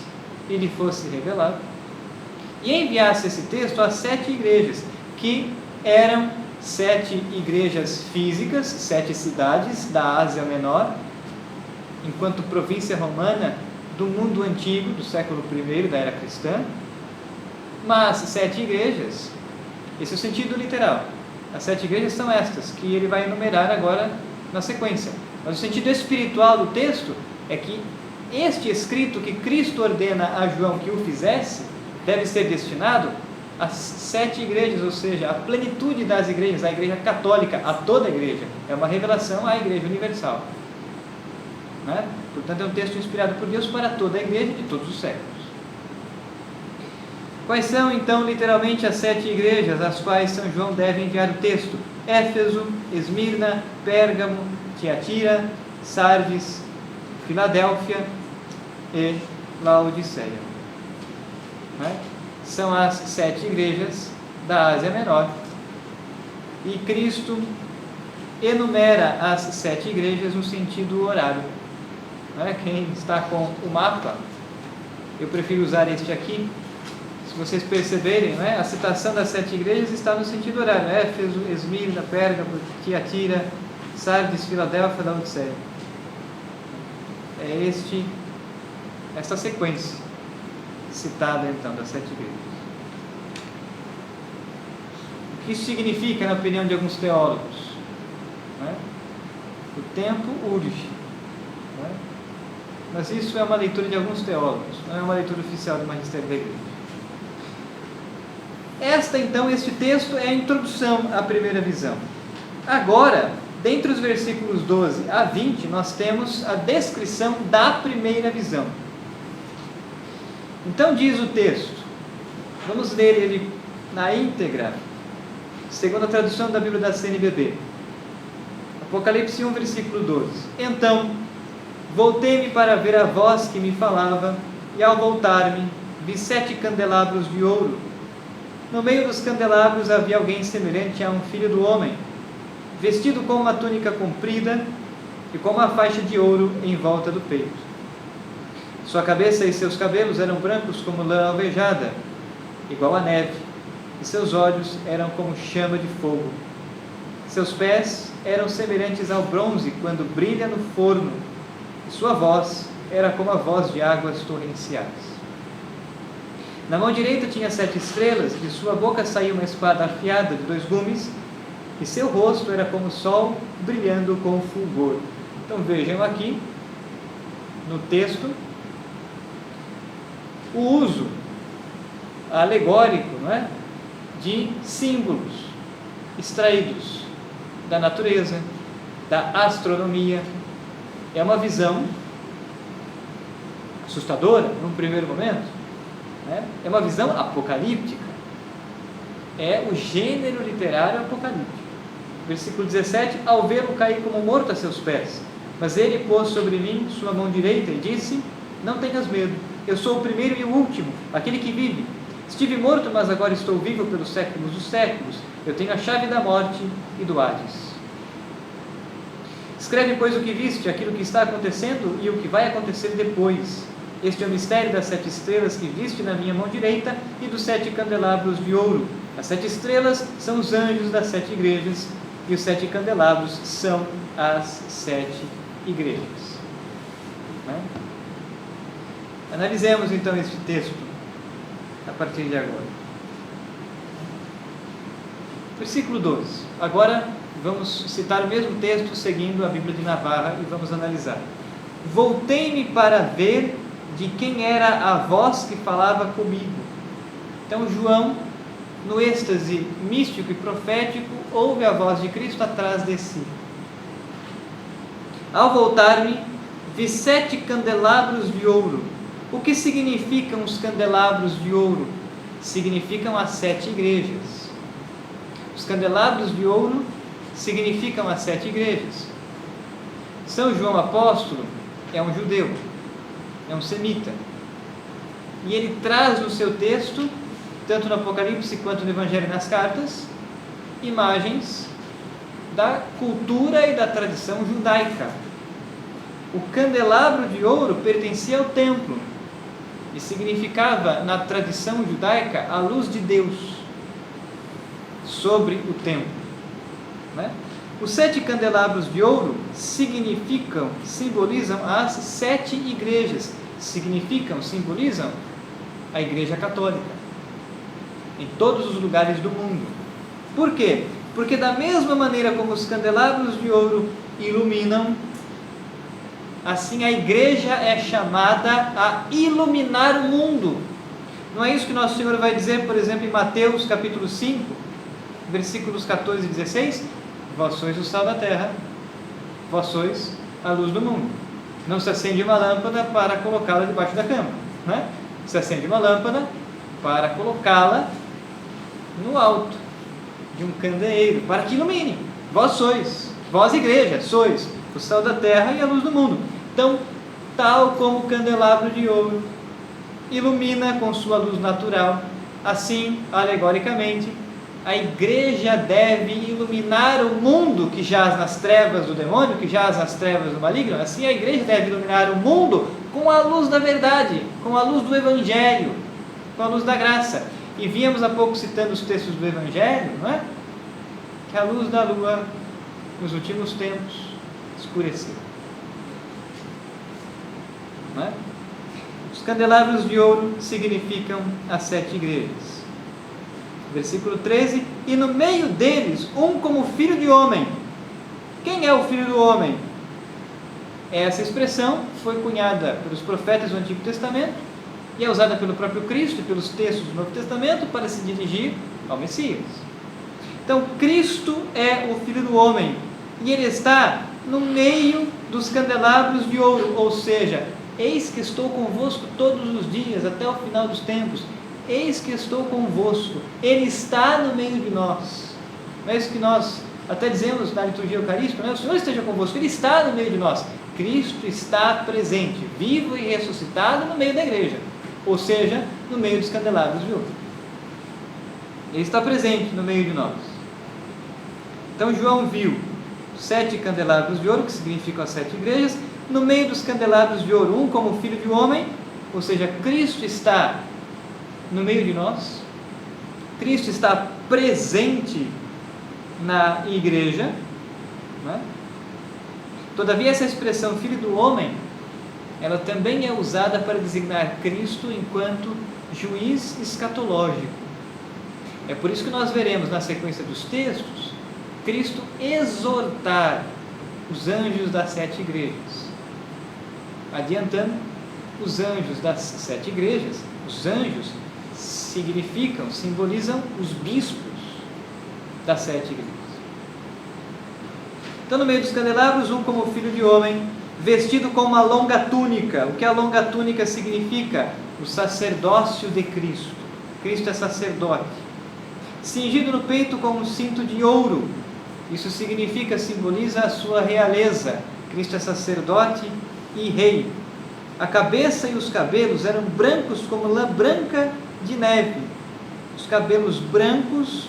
e lhe fosse revelado, e enviasse esse texto às 7 igrejas, que eram 7 igrejas físicas, 7 cidades da Ásia Menor, enquanto província romana do mundo antigo, do século I da era cristã, mas 7 igrejas, esse é o sentido literal. As 7 igrejas são estas, que ele vai enumerar agora na sequência. Mas o sentido espiritual do texto é que este escrito que Cristo ordena a João que o fizesse, deve ser destinado às 7 igrejas, ou seja, à plenitude das igrejas, à igreja católica, a toda a igreja. É uma revelação à igreja universal. Portanto, é um texto inspirado por Deus para toda a igreja de todos os séculos. Quais são, então, literalmente as 7 igrejas às quais São João deve enviar o texto? Éfeso, Esmirna, Pérgamo, Tiatira, Sardes, Filadélfia e Laodiceia. São as 7 igrejas da Ásia Menor. E Cristo enumera as 7 igrejas no sentido horário. Quem está com o mapa, eu prefiro usar este aqui. Se vocês perceberem, a citação das 7 igrejas está no sentido horário: Éfeso, Esmirna, Pérgamo, Tiatira, Sardes, Filadélfia, Laodiceia. É esta sequência citada então das 7 igrejas. O que isso significa, na opinião de alguns teólogos? O tempo urge. Mas isso é uma leitura de alguns teólogos, não é uma leitura oficial do Magistério da Igreja. Este texto é a introdução à primeira visão. Agora, dentre os versículos 12 a 20, nós temos a descrição da primeira visão. Então diz o texto, vamos ler ele na íntegra, segundo a tradução da Bíblia da CNBB. Apocalipse 1, versículo 12. Então, voltei-me para ver a voz que me falava, e ao voltar-me, vi 7 candelabros de ouro. No meio dos candelabros havia alguém semelhante a um filho do homem, vestido com uma túnica comprida e com uma faixa de ouro em volta do peito. Sua cabeça e seus cabelos eram brancos como lã alvejada, igual a neve, e seus olhos eram como chama de fogo. Seus pés eram semelhantes ao bronze quando brilha no forno, e sua voz era como a voz de águas torrenciais. Na mão direita tinha 7 estrelas, de sua boca saía uma espada afiada de 2 gumes, e seu rosto era como o sol brilhando com fulgor. Então vejam aqui, no texto, o uso alegórico, de símbolos extraídos da natureza, da astronomia. É uma visão assustadora, num primeiro momento. É uma visão apocalíptica. É o gênero literário apocalíptico. Versículo 17: ao vê-lo cair como morto a seus pés, mas ele pôs sobre mim sua mão direita e disse: não tenhas medo, eu sou o primeiro e o último, aquele que vive. Estive morto, mas agora estou vivo pelos séculos dos séculos. Eu tenho a chave da morte e do Hades. Escreve, pois, o que viste, aquilo que está acontecendo e o que vai acontecer depois. Este é o mistério das 7 estrelas que viste na minha mão direita e dos 7 candelabros de ouro. As 7 estrelas são os anjos das 7 igrejas e os 7 candelabros são as 7 igrejas. Analisemos então este texto a partir de agora. Versículo 12. Agora vamos citar o mesmo texto seguindo a Bíblia de Navarra e vamos analisar. Voltei-me para ver de quem era a voz que falava comigo. Então João, no êxtase místico e profético, ouve a voz de Cristo atrás de si. Ao voltar-me, vi 7 candelabros de ouro. O que significam os candelabros de ouro? Significam as 7 igrejas. Os candelabros de ouro significam as 7 igrejas. São João apóstolo é um judeu, é um semita. E ele traz no seu texto, tanto no Apocalipse quanto no Evangelho e nas cartas, imagens da cultura e da tradição judaica. O candelabro de ouro pertencia ao templo e significava, na tradição judaica, a luz de Deus sobre o templo, né? Os 7 candelabros de ouro simbolizam as 7 igrejas, simbolizam a Igreja Católica, em todos os lugares do mundo. Por quê? Porque da mesma maneira como os candelabros de ouro iluminam, assim a igreja é chamada a iluminar o mundo. Não é isso que Nosso Senhor vai dizer, por exemplo, em Mateus capítulo 5, versículos 14 e 16? Vós sois o sal da terra, vós sois a luz do mundo. Não se acende uma lâmpada para colocá-la debaixo da cama, né? Se acende uma lâmpada para colocá-la no alto de um candeeiro, para que ilumine. Vós igreja, sois o sal da terra e a luz do mundo. Então, tal como o candelabro de ouro ilumina com sua luz natural, assim, alegoricamente, a igreja deve iluminar o mundo que jaz nas trevas do demônio, que jaz nas trevas do maligno. Assim, a igreja deve iluminar o mundo com a luz da verdade, com a luz do Evangelho, com a luz da graça. E víamos há pouco citando os textos do Evangelho, não é? Que a luz da lua, nos últimos tempos, escureceu. Não é? Os candelabros de ouro significam as 7 igrejas. Versículo 13: e no meio deles, um como filho de homem. Quem é o filho do homem? Essa expressão foi cunhada pelos profetas do Antigo Testamento e é usada pelo próprio Cristo e pelos textos do Novo Testamento para se dirigir ao Messias. Então, Cristo é o filho do homem e ele está no meio dos candelabros de ouro, ou seja, eis que estou convosco todos os dias até o final dos tempos. Eis que estou convosco. Ele está no meio de nós. Não é isso que nós até dizemos na liturgia eucarística, não é? O Senhor esteja convosco. Ele está no meio de nós. Cristo está presente, vivo e ressuscitado no meio da igreja, ou seja, no meio dos candelabros de ouro. Ele está presente no meio de nós. Então João viu 7 candelabros de ouro, que significam as 7 igrejas. No meio dos candelabros de ouro, um como filho de homem, ou seja, Cristo está no meio de nós. Cristo está presente na igreja, né? Todavia, essa expressão filho do homem, ela também é usada para designar Cristo enquanto juiz escatológico. É por isso que nós veremos na sequência dos textos Cristo exortar os anjos das 7 igrejas. Adiantando, os anjos das 7 igrejas, os anjos simbolizam os bispos das 7 igrejas. Então, no meio dos candelabros, um como filho de homem, vestido com uma longa túnica. O que a longa túnica significa? O sacerdócio de Cristo. Cristo é sacerdote. Cingido no peito com um cinto de ouro. Isso simboliza a sua realeza. Cristo é sacerdote e rei. A cabeça e os cabelos eram brancos como lã branca de neve. Os cabelos brancos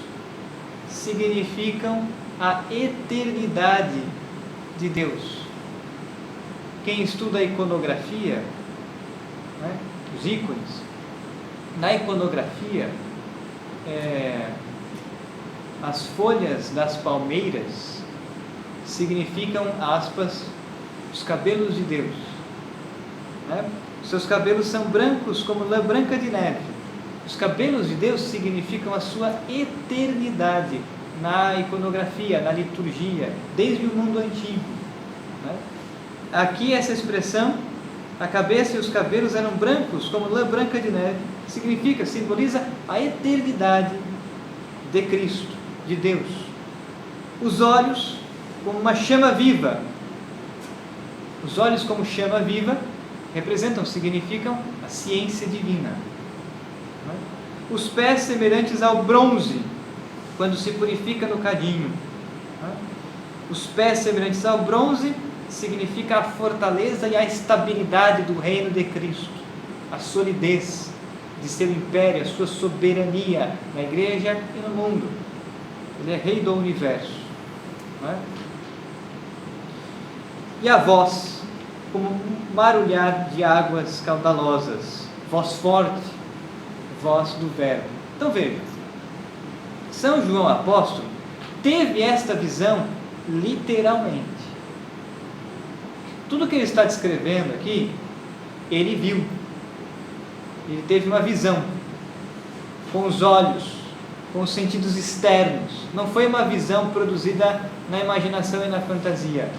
significam a eternidade de Deus. Quem estuda a iconografia, né, os ícones, na iconografia, as folhas das palmeiras significam, aspas, os cabelos de Deus. Né? Seus cabelos são brancos como lã branca de neve. Os cabelos de Deus significam a sua eternidade na iconografia, na liturgia, desde o mundo antigo. Né? Aqui essa expressão A cabeça e os cabelos eram brancos, como lã branca de neve. Simboliza a eternidade de Cristo, de Deus. Os olhos como uma chama viva. Os olhos como chama viva significam a ciência divina. Os pés semelhantes ao bronze, quando se purifica no cadinho. Os pés semelhantes ao bronze significa a fortaleza e a estabilidade do reino de Cristo, a solidez de seu império, a sua soberania na igreja e no mundo. Ele é rei do universo. E a voz, como um marulhar de águas caudalosas, voz forte, voz do Verbo. Então veja, São João Apóstolo teve esta visão literalmente. Tudo que ele está descrevendo aqui, ele viu. Ele teve uma visão, com os olhos, com os sentidos externos. Não foi uma visão produzida na imaginação e na fantasia,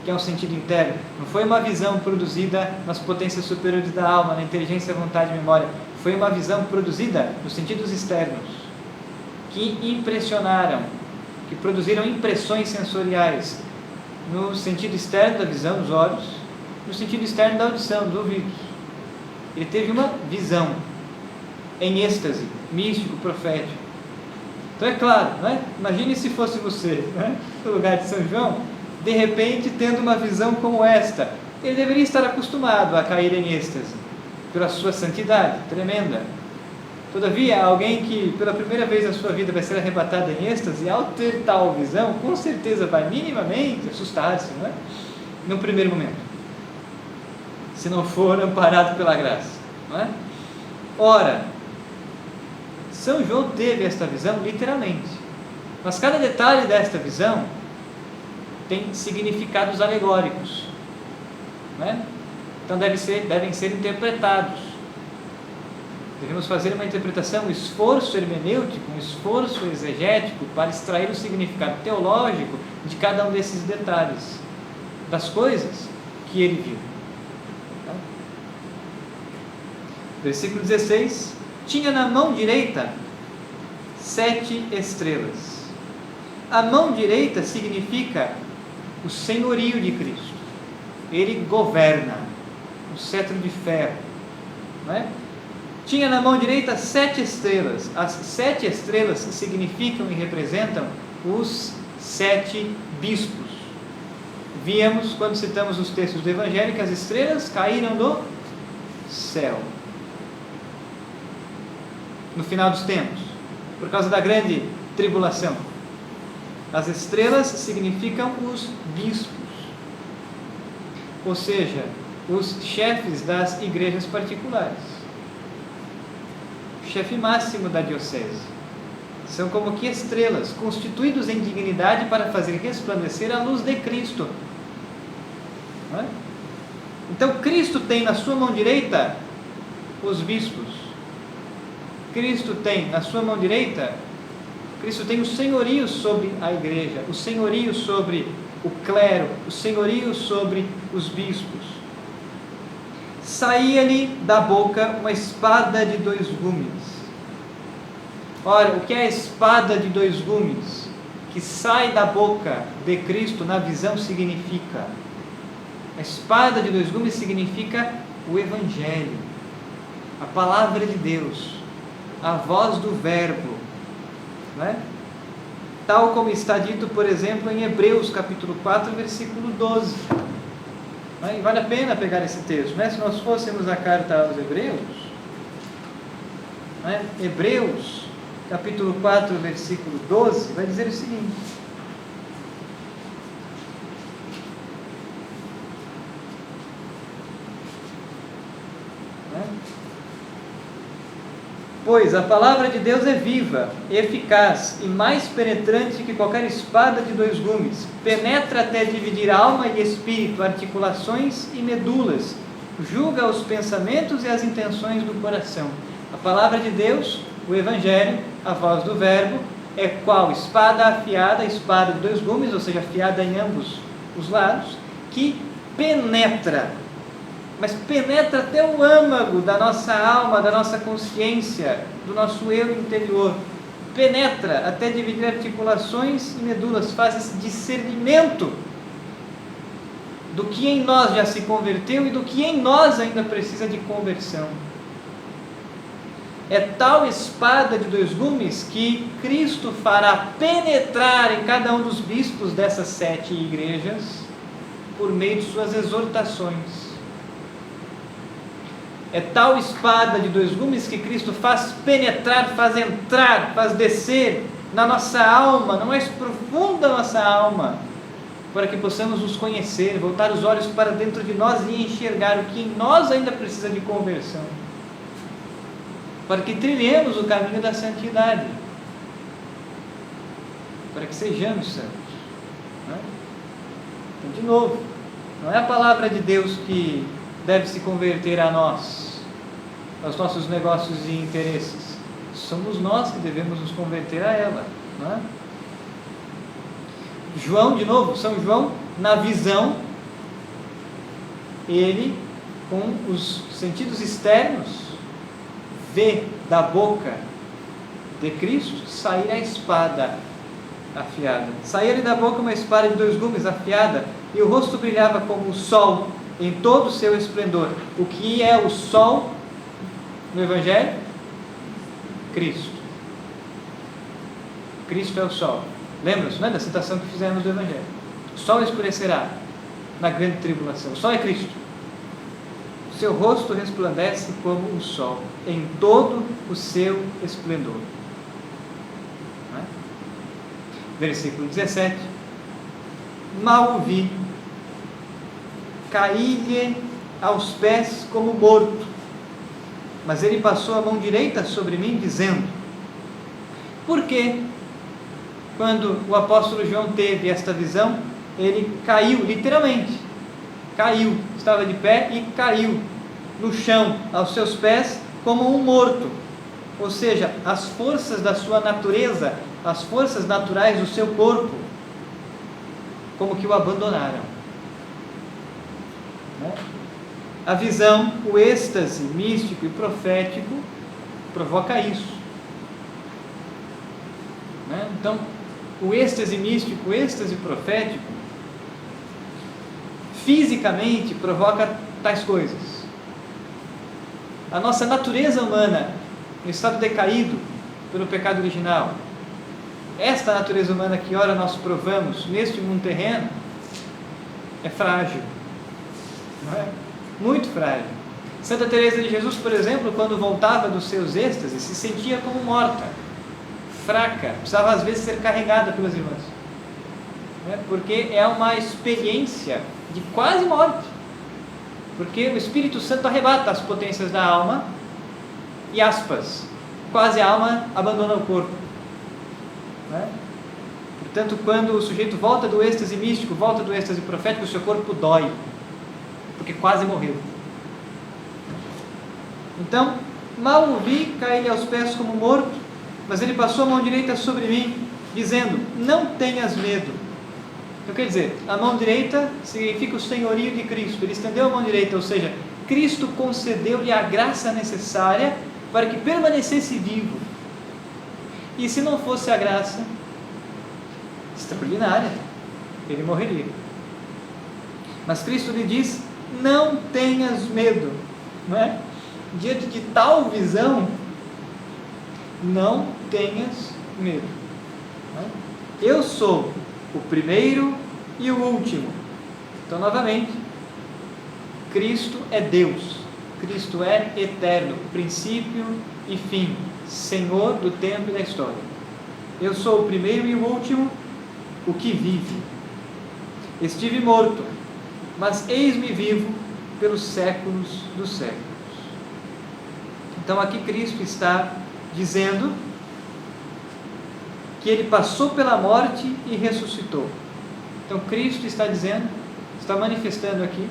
que é um sentido interno. Não foi uma visão produzida nas potências superiores da alma, na inteligência, vontade e memória. Foi uma visão produzida nos sentidos externos, que impressionaram, que produziram impressões sensoriais, no sentido externo da visão, dos olhos, no sentido externo da audição, dos ouvidos. Ele teve uma visão em êxtase, místico, profético. Então é claro, imagine se fosse você, no lugar de São João, de repente tendo uma visão como esta. Ele deveria estar acostumado a cair em êxtase, pela sua santidade tremenda. Todavia, alguém que pela primeira vez na sua vida vai ser arrebatado em êxtase, ao ter tal visão, com certeza vai minimamente assustar-se, no primeiro momento, se não for amparado pela graça. Ora, São João teve esta visão literalmente, mas cada detalhe desta visão tem significados alegóricos, então devem ser interpretados. Devemos fazer uma interpretação, um esforço hermenêutico, um esforço exegético para extrair o significado teológico de cada um desses detalhes, das coisas que ele viu. Versículo 16: tinha na mão direita 7 estrelas. A mão direita significa o senhorio de Cristo. Ele governa, o cetro de ferro. Tinha na mão direita 7 estrelas. As 7 estrelas significam e representam os 7 bispos. Víamos, quando citamos os textos do Evangelho, que as estrelas caíram do céu no final dos tempos, por causa da grande tribulação. As estrelas significam os bispos, ou seja, os chefes das igrejas particulares, o chefe máximo da diocese. São como que estrelas, constituídos em dignidade para fazer resplandecer a luz de Cristo. Então Cristo tem na sua mão direita os bispos. Cristo tem na sua mão direita, Cristo tem o senhorio sobre a igreja, o senhorio sobre o clero, o senhorio sobre os bispos. Saía-lhe da boca uma espada de 2 gumes. Ora, o que é a espada de 2 gumes? Que sai da boca de Cristo na visão significa. A espada de 2 gumes significa o Evangelho, a palavra de Deus, a voz do Verbo, tal como está dito, por exemplo, em Hebreus capítulo 4, versículo 12. E vale a pena pegar esse texto, se nós fôssemos a carta aos Hebreus, Hebreus capítulo 4, versículo 12, vai dizer o seguinte: pois a palavra de Deus é viva, eficaz e mais penetrante que qualquer espada de 2 gumes, penetra até dividir alma e espírito, articulações e medulas, julga os pensamentos e as intenções do coração. A palavra de Deus, o Evangelho, a voz do Verbo, é qual espada afiada, espada de 2 gumes, ou seja, afiada em ambos os lados, que penetra mas penetra até o âmago da nossa alma, da nossa consciência, do nosso eu interior. Penetra até dividir articulações e medulas, faz esse discernimento do que em nós já se converteu e do que em nós ainda precisa de conversão. É tal espada de dois gumes que Cristo fará penetrar em cada um dos bispos dessas 7 igrejas por meio de suas exortações. É tal espada de dois gumes que Cristo faz penetrar, faz entrar, faz descer na nossa alma, no mais profundo da nossa alma, para que possamos nos conhecer, voltar os olhos para dentro de nós e enxergar o que em nós ainda precisa de conversão, para que trilhemos o caminho da santidade, para que sejamos santos. Não é? Então, de novo, não é a palavra de Deus que deve se converter a nós, aos nossos negócios e interesses. Somos nós que devemos nos converter a ela. Não é? João, de novo, São João, na visão, ele, com os sentidos externos, vê da boca de Cristo sair a espada afiada. Saía-lhe da boca uma espada de 2 gumes afiada, e o rosto brilhava como o sol em todo o seu esplendor. O que é o sol no Evangelho? Cristo. Cristo é o sol. Lembra-se, né, da citação que fizemos do Evangelho? O sol escurecerá na grande tribulação. O sol é Cristo. O seu rosto resplandece como o sol em todo o seu esplendor. Não é? Versículo 17. Mal o vi, caí-lhe aos pés como morto, mas ele passou a mão direita sobre mim, dizendo: por quê? Quando o apóstolo João teve esta visão, ele caiu, literalmente, caiu, estava de pé e caiu no chão, aos seus pés, como um morto. Ou seja, as forças da sua natureza, as forças naturais do seu corpo, como que o abandonaram. A visão, o êxtase místico e profético provoca isso. Então, o êxtase místico, o êxtase profético, fisicamente provoca tais coisas. A nossa natureza humana, no estado decaído pelo pecado original, esta natureza humana que ora nós provamos neste mundo terreno, é frágil, não é? Muito frágil. Santa Teresa de Jesus, por exemplo, quando voltava dos seus êxtases, se sentia como morta, fraca, precisava às vezes ser carregada pelas irmãs, porque é uma experiência de quase morte, porque o Espírito Santo arrebata as potências da alma e, aspas, quase a alma abandona o corpo. Portanto, quando o sujeito volta do êxtase místico, volta do êxtase profético, o seu corpo dói, porque quase morreu. Então, mal o vi, caí-lhe aos pés como morto, mas ele passou a mão direita sobre mim, dizendo: não tenhas medo. Então, quer dizer, a mão direita significa o senhorio de Cristo. Ele estendeu a mão direita, ou seja, Cristo concedeu-lhe a graça necessária para que permanecesse vivo. E se não fosse a graça extraordinária, ele morreria. Mas Cristo lhe diz: não tenhas medo. Não é? Diante de tal visão, não tenhas medo. Não é? Eu sou o primeiro e o último. Então, novamente, Cristo é Deus. Cristo é eterno, princípio e fim, Senhor do tempo e da história. Eu sou o primeiro e o último, o que vive. Estive morto, mas eis-me vivo pelos séculos dos séculos. Então aqui Cristo está dizendo que ele passou pela morte e ressuscitou. Então Cristo está dizendo, está manifestando aqui,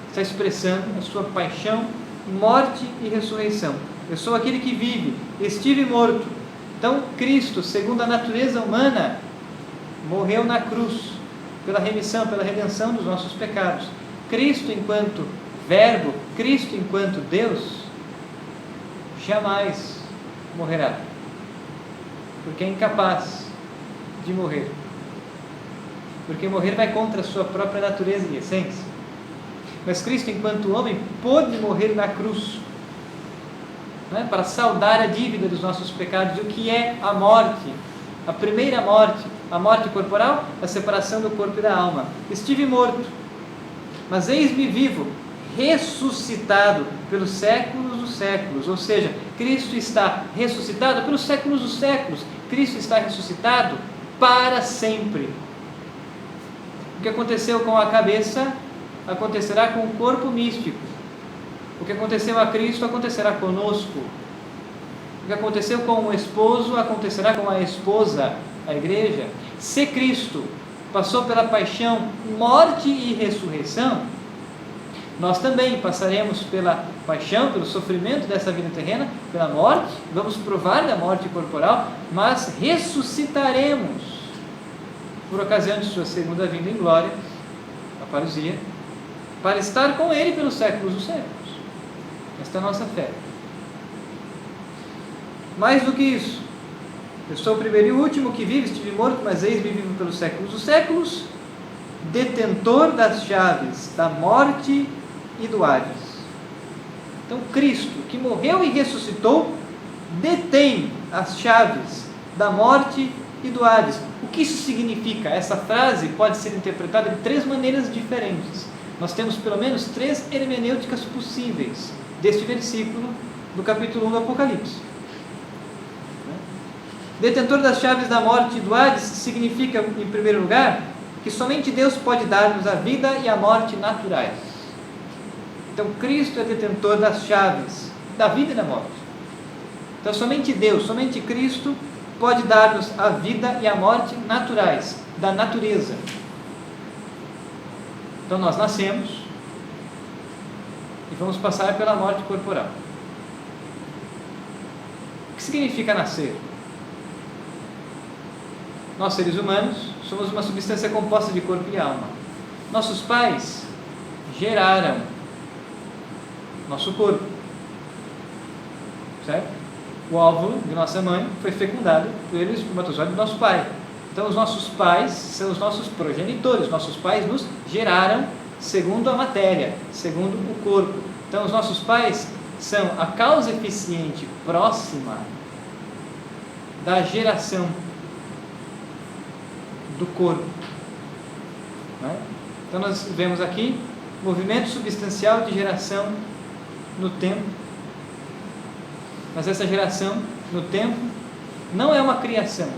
está expressando a sua paixão, morte e ressurreição. Eu sou aquele que vive, estive morto. Então Cristo, segundo a natureza humana, morreu na cruz, pela remissão, pela redenção dos nossos pecados. Cristo, enquanto Verbo, Cristo, enquanto Deus, jamais morrerá, porque é incapaz de morrer, porque morrer vai contra a sua própria natureza e essência. Mas Cristo, enquanto homem, pôde morrer na cruz, né, para saldar a dívida dos nossos pecados. E o que é a morte? A primeira morte, a morte corporal, a separação do corpo e da alma. Estive morto, mas eis-me vivo, ressuscitado pelos séculos dos séculos. Ou seja, Cristo está ressuscitado pelos séculos dos séculos. Cristo está ressuscitado para sempre. O que aconteceu com a cabeça acontecerá com o corpo místico. O que aconteceu a Cristo acontecerá conosco. O que aconteceu com o esposo acontecerá com a esposa, a igreja. Se Cristo passou pela paixão, morte e ressurreição, nós também passaremos pela paixão, pelo sofrimento dessa vida terrena, pela morte, vamos provar da morte corporal, mas ressuscitaremos por ocasião de sua segunda vinda em glória, a parousia, para estar com Ele pelos séculos dos séculos. Esta é a nossa fé. Mais do que isso, eu sou o primeiro e o último que vive, estive morto, mas eis-me vivo pelos séculos dos séculos, detentor das chaves da morte e do Hades. Então Cristo, que morreu e ressuscitou, detém as chaves da morte e do Hades. O que isso significa? Essa frase pode ser interpretada de 3 maneiras diferentes. Nós temos pelo menos 3 hermenêuticas possíveis deste versículo do capítulo 1 do Apocalipse. Detentor das chaves da morte e do Hades significa, em primeiro lugar, que somente Deus pode dar-nos a vida e a morte naturais. Então Cristo é detentor das chaves da vida e da morte. Então somente Deus, somente Cristo pode dar-nos a vida e a morte naturais, da natureza. Então nós nascemos e vamos passar pela morte corporal. O que significa nascer? Nós, seres humanos, somos uma substância composta de corpo e alma. Nossos pais geraram nosso corpo, certo? O óvulo de nossa mãe foi fecundado pelo espermatozoide do nosso pai. Então os nossos pais são os nossos progenitores. Nossos pais nos geraram segundo a matéria, segundo o corpo. Então os nossos pais são a causa eficiente próxima da geração do corpo, né? Então nós vemos aqui movimento substancial de geração no tempo, mas essa geração no tempo não é uma criação,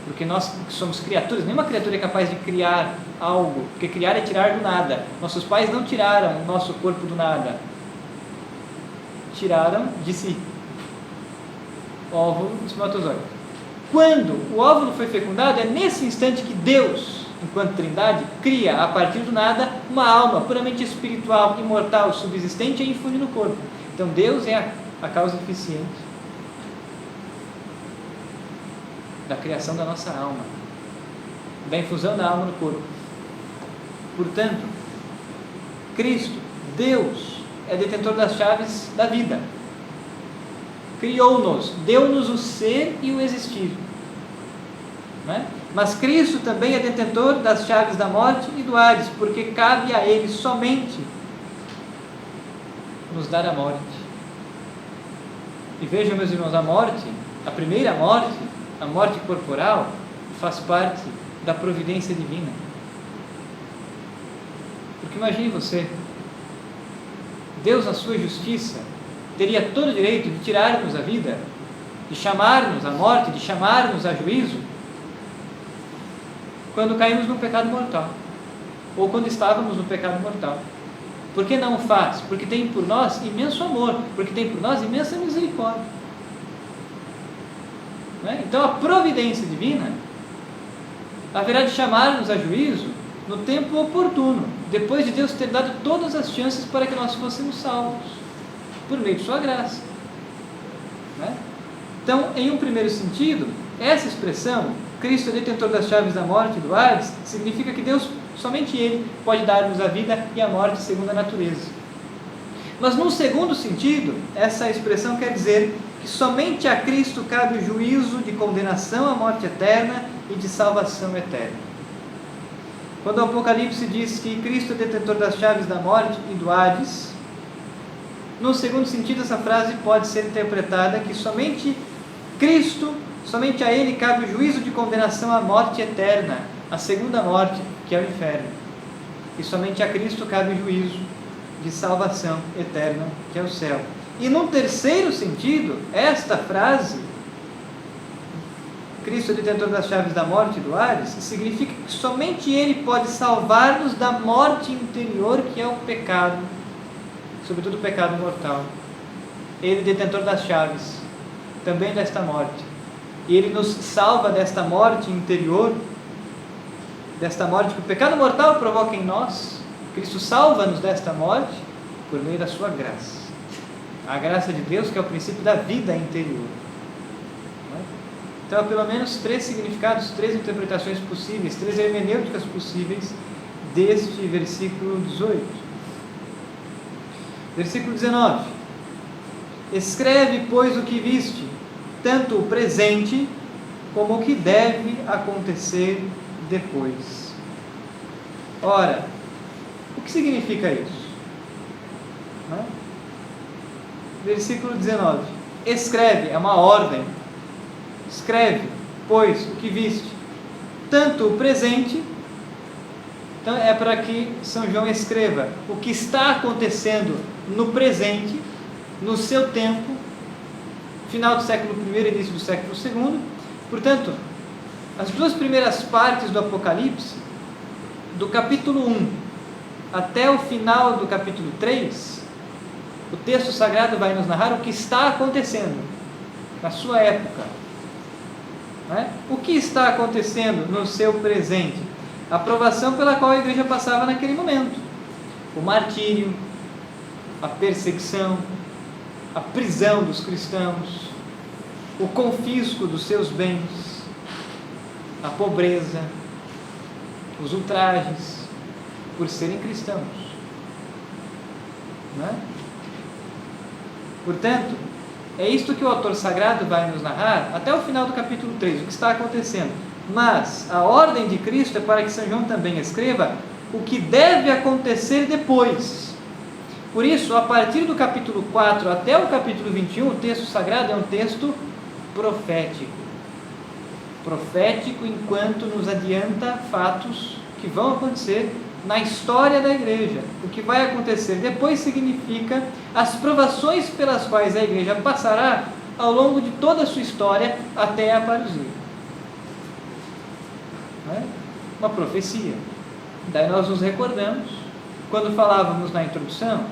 porque nós somos criaturas. Nenhuma criatura é capaz de criar algo, porque criar é tirar do nada. Nossos pais não tiraram o nosso corpo do nada, tiraram de si, óvulo e espermatozoide. Quando o óvulo foi fecundado, é nesse instante que Deus, enquanto Trindade, cria a partir do nada uma alma puramente espiritual, imortal, subsistente e infunde no corpo. Então Deus é a causa eficiente da criação da nossa alma, da infusão da alma no corpo. Portanto, Cristo, Deus, é detentor das chaves da vida. Criou-nos, deu-nos o ser e o existir, né? Mas Cristo também é detentor das chaves da morte e do Hades, porque cabe a Ele somente nos dar a morte. E vejam, meus irmãos, a morte, a primeira morte, a morte corporal, faz parte da providência divina. Porque imagine você, Deus, na sua justiça, teria todo o direito de tirar-nos a vida, de chamar-nos à morte, de chamar-nos a juízo, quando caímos no pecado mortal, ou quando estávamos no pecado mortal. Por que não o faz? Porque tem por nós imenso amor, porque tem por nós imensa misericórdia, né? Então a providência divina haverá de chamar-nos a juízo no tempo oportuno, depois de Deus ter dado todas as chances para que nós fôssemos salvos, por meio de sua graça, né? Então, em um primeiro sentido, essa expressão, Cristo é detentor das chaves da morte e do Hades, significa que Deus Somente Ele pode dar-nos a vida e a morte segundo a natureza. Mas, num segundo sentido, essa expressão quer dizer que somente a Cristo cabe o juízo de condenação à morte eterna e de salvação eterna. Quando o Apocalipse diz que Cristo é detentor das chaves da morte e do Hades, no segundo sentido, essa frase pode ser interpretada que somente Cristo, somente a Ele cabe o juízo de condenação à morte eterna, a segunda morte, que é o inferno. E somente a Cristo cabe o juízo de salvação eterna, que é o céu. E num terceiro sentido, esta frase, Cristo é detentor das chaves da morte e do Hades, significa que somente Ele pode salvar-nos da morte interior, que é o pecado, sobretudo o pecado mortal. Ele é detentor das chaves, também desta morte. E Ele nos salva desta morte interior, desta morte que o pecado mortal provoca em nós. Cristo salva-nos desta morte por meio da sua graça. A graça de Deus, que é o princípio da vida interior. Então, há pelo menos 3 significados, 3 interpretações possíveis, 3 hermenêuticas possíveis deste versículo 18. Versículo 19. Escreve, pois, o que viste, tanto o presente como o que deve acontecer depois. Ora, o que significa isso? Versículo 19. Escreve, é uma ordem. Escreve, pois, o que viste, tanto o presente, então é para que São João escreva o que está acontecendo no presente, no seu tempo, final do século I e início do século II. Portanto, as 2 primeiras partes do Apocalipse, do capítulo 1 até o final do capítulo 3, o texto sagrado vai nos narrar o que está acontecendo na sua época. O que está acontecendo no seu presente? A provação pela qual a igreja passava naquele momento. O martírio, a perseguição, a prisão dos cristãos, o confisco dos seus bens, a pobreza, os ultrajes por serem cristãos. Portanto, é isto que o autor sagrado vai nos narrar até o final do capítulo 3, o que está acontecendo. Mas a ordem de Cristo é para que São João também escreva o que deve acontecer depois. Por isso, a partir do capítulo 4 até o capítulo 21, o texto sagrado é um texto profético. Profético enquanto nos adianta fatos que vão acontecer na história da igreja. O que vai acontecer depois significa as provações pelas quais a igreja passará ao longo de toda a sua história até a parousia. Uma profecia. Daí nós nos recordamos, quando falávamos na introdução,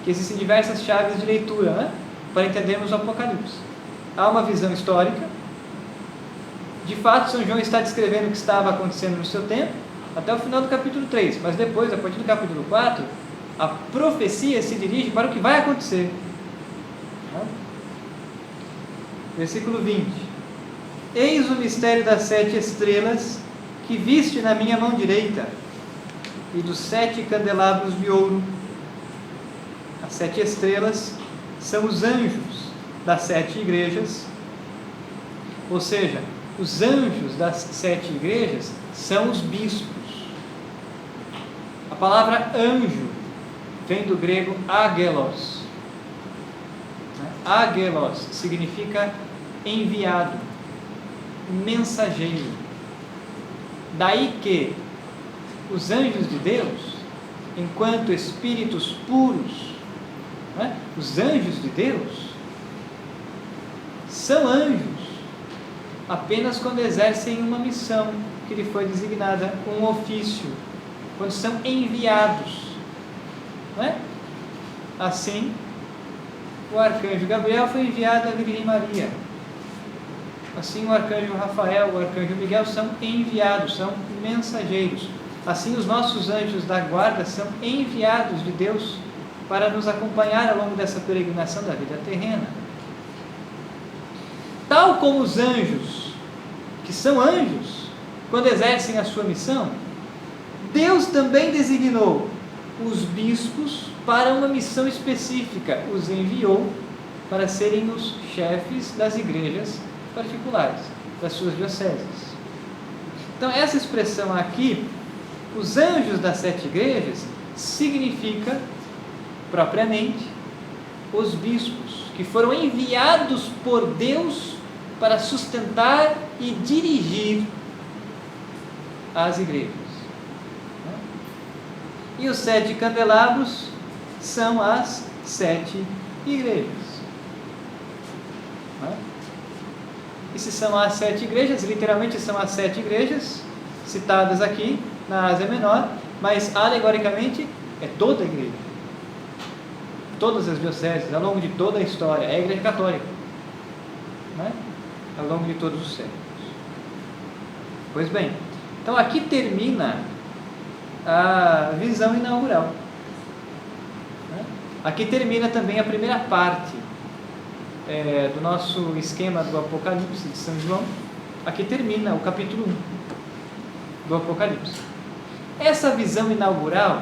que existem diversas chaves de leitura para entendermos o Apocalipse. Há uma visão histórica. De fato, São João está descrevendo o que estava acontecendo no seu tempo, até o final do capítulo 3, mas depois, a partir do capítulo 4, a profecia se dirige para o que vai acontecer. Versículo 20. Eis o mistério das 7 estrelas que viste na minha mão direita e dos 7 candelabros de ouro. As 7 estrelas são os anjos das 7 igrejas, ou seja, os anjos das 7 igrejas são os bispos. A palavra anjo vem do grego agelos. Agelos significa enviado, mensageiro. Daí que os anjos de Deus, enquanto espíritos puros, os anjos de Deus são anjos apenas quando exercem uma missão que lhe foi designada, um ofício, quando são enviados. Assim, o arcanjo Gabriel foi enviado à Virgem Maria. Assim, o arcanjo Rafael, o arcanjo Miguel são enviados, são mensageiros. Assim, os nossos anjos da guarda são enviados de Deus para nos acompanhar ao longo dessa peregrinação da vida terrena. Tal como os anjos, que são anjos, quando exercem a sua missão, Deus também designou os bispos para uma missão específica, os enviou para serem os chefes das igrejas particulares, das suas dioceses. Então, essa expressão aqui, os anjos das 7 igrejas, significa, propriamente, os bispos, que foram enviados por Deus para sustentar e dirigir as igrejas. E os 7 candelabros são as 7 igrejas. E se são as 7 igrejas, literalmente são as 7 igrejas citadas aqui na Ásia Menor, mas alegoricamente é toda a igreja. Todas as dioceses, ao longo de toda a história, é a igreja católica, ao longo de todos os séculos. Pois bem, então aqui termina a visão inaugural. Aqui termina também a primeira parte do nosso esquema do Apocalipse de São João. Aqui termina o capítulo 1 do Apocalipse. Essa visão inaugural,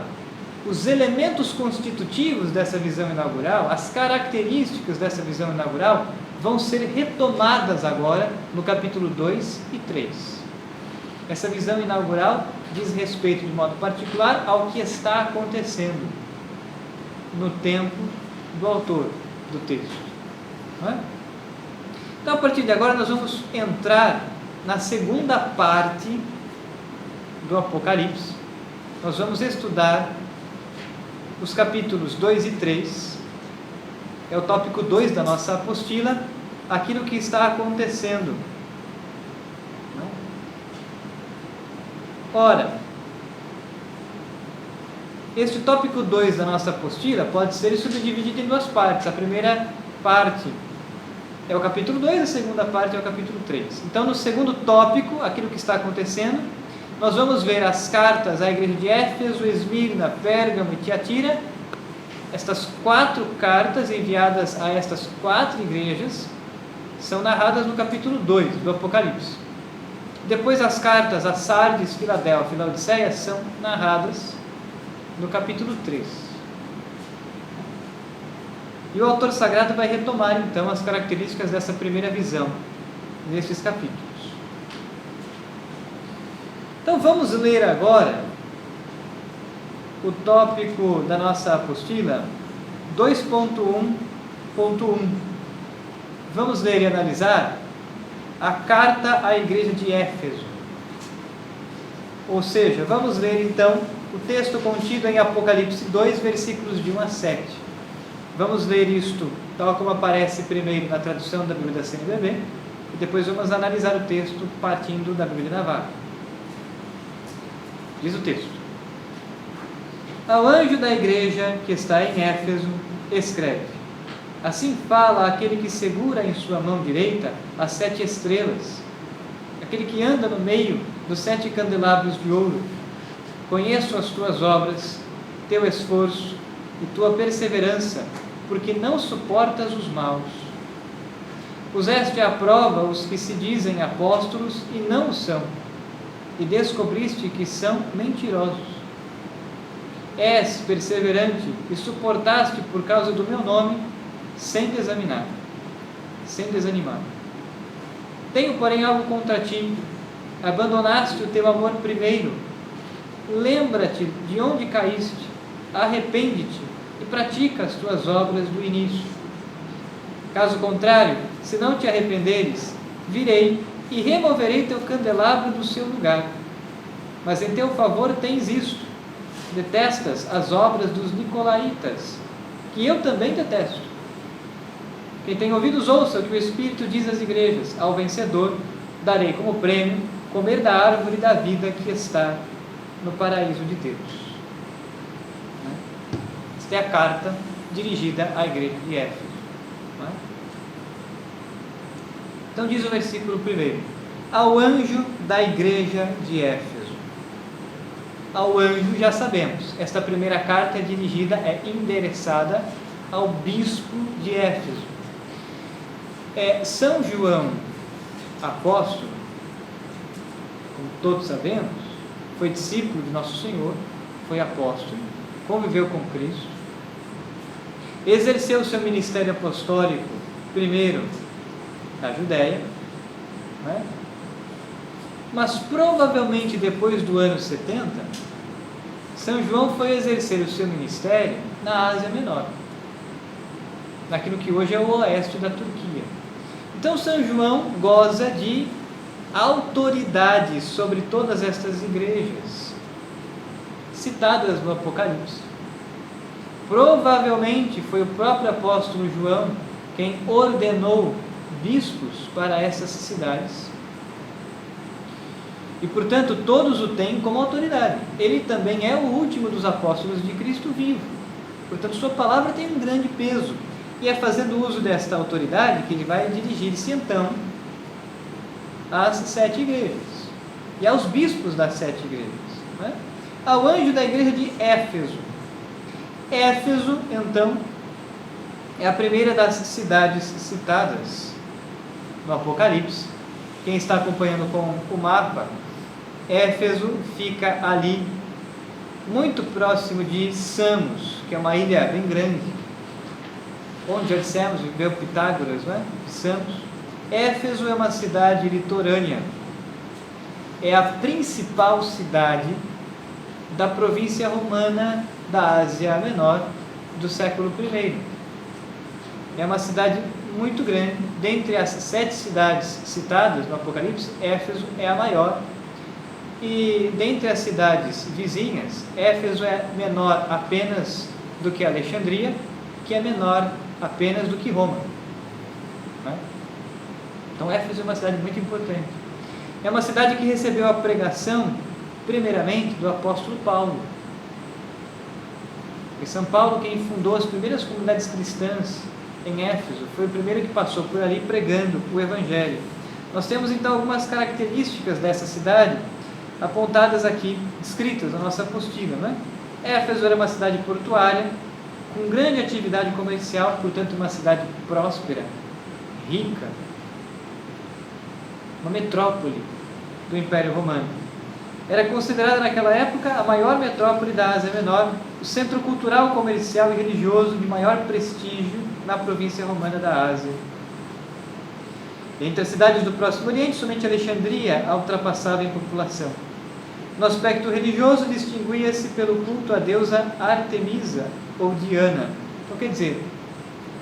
os elementos constitutivos dessa visão inaugural, as características dessa visão inaugural, vão ser retomadas agora no capítulo 2 e 3. Essa visão inaugural diz respeito de modo particular ao que está acontecendo no tempo do autor do texto. Então, a partir de agora, nós vamos entrar na segunda parte do Apocalipse. Nós vamos estudar os capítulos 2 e 3. É o tópico 2 da nossa apostila, aquilo que está acontecendo. Ora, este tópico 2 da nossa apostila pode ser subdividido em 2 partes. A primeira parte é o capítulo 2, a segunda parte é o capítulo 3. Então, no segundo tópico, aquilo que está acontecendo, nós vamos ver as cartas à igreja de Éfeso, Esmirna, Pérgamo e Tiatira. Estas 4 cartas enviadas a estas 4 igrejas são narradas no capítulo 2 do Apocalipse. Depois, as cartas a Sardes, Filadélfia e Laodiceia são narradas no capítulo 3. E o autor sagrado vai retomar, então, as características dessa primeira visão, nesses capítulos. Então, vamos ler agora o tópico da nossa apostila 2.1.1. Vamos ler e analisar a carta à igreja de Éfeso. Ou seja, vamos ler então o texto contido em Apocalipse 2, versículos de 1 a 7. Vamos ler isto tal como aparece primeiro na tradução da Bíblia da CNBB e depois vamos analisar o texto partindo da Bíblia Navarra. Diz o texto: Ao anjo da igreja que está em Éfeso, escreve: Assim fala aquele que segura em sua mão direita as 7 estrelas, aquele que anda no meio dos 7 candelabros de ouro. Conheço as tuas obras, teu esforço e tua perseverança, porque não suportas os maus. Puseste à prova os que se dizem apóstolos e não o são, e descobriste que são mentirosos. És perseverante e suportaste por causa do meu nome, sem desanimar. Tenho, porém, algo contra ti. Abandonaste o teu amor primeiro. Lembra-te de onde caíste, arrepende-te e pratica as tuas obras do início. Caso contrário, se não te arrependeres, virei e removerei teu candelabro do seu lugar. Mas em teu favor tens isto: detestas as obras dos nicolaítas, que eu também detesto. Quem tem ouvidos, ouça o que o Espírito diz às igrejas: ao vencedor darei como prêmio comer da árvore da vida que está no paraíso de Deus. Esta é a carta dirigida à igreja de Éfeso. Então diz o versículo 1: Ao anjo da igreja de Éfeso. Ao anjo já sabemos, esta primeira carta é dirigida, é endereçada ao bispo de Éfeso. São João apóstolo, como todos sabemos, foi discípulo de Nosso Senhor, foi apóstolo, conviveu com Cristo, exerceu seu ministério apostólico, primeiro na Judéia, né? Mas provavelmente depois do ano 70, São João foi exercer o seu ministério na Ásia Menor, naquilo que hoje é o oeste da Turquia. Então São João goza de autoridade sobre todas estas igrejas citadas no Apocalipse. Provavelmente foi o próprio apóstolo João quem ordenou bispos para essas cidades. E, portanto, todos o têm como autoridade. Ele também é o último dos apóstolos de Cristo vivo. Portanto, sua palavra tem um grande peso. E é fazendo uso desta autoridade que ele vai dirigir-se, então, às 7 igrejas. E aos bispos das 7 igrejas. Né? Ao anjo da igreja de Éfeso. Éfeso, então, é a primeira das cidades citadas no Apocalipse. Quem está acompanhando com o mapa, Éfeso fica ali, muito próximo de Samos, que é uma ilha bem grande, onde já dissemos, viveu Pitágoras, né? Samos. Éfeso é uma cidade litorânea, é a principal cidade da província romana da Ásia Menor do século I. É uma cidade muito grande. Dentre as 7 cidades citadas no Apocalipse, Éfeso é a maior. E dentre as cidades vizinhas, Éfeso é menor apenas do que Alexandria, que é menor apenas do que Roma. Né? Então Éfeso é uma cidade muito importante. É uma cidade que recebeu a pregação, primeiramente, do apóstolo Paulo. E São Paulo, quem fundou as primeiras comunidades cristãs em Éfeso, foi o primeiro que passou por ali pregando o Evangelho. Nós temos então algumas características dessa cidade apontadas aqui, descritas na nossa apostila. Né? Éfeso era uma cidade portuária, com grande atividade comercial, portanto uma cidade próspera, rica, uma metrópole do Império Romano. Era considerada naquela época a maior metrópole da Ásia Menor, o centro cultural, comercial e religioso de maior prestígio na província romana da Ásia. Entre as cidades do Próximo Oriente, somente Alexandria a ultrapassava em população. No aspecto religioso, distinguia-se pelo culto à deusa Artemisa ou Diana. Então, quer dizer,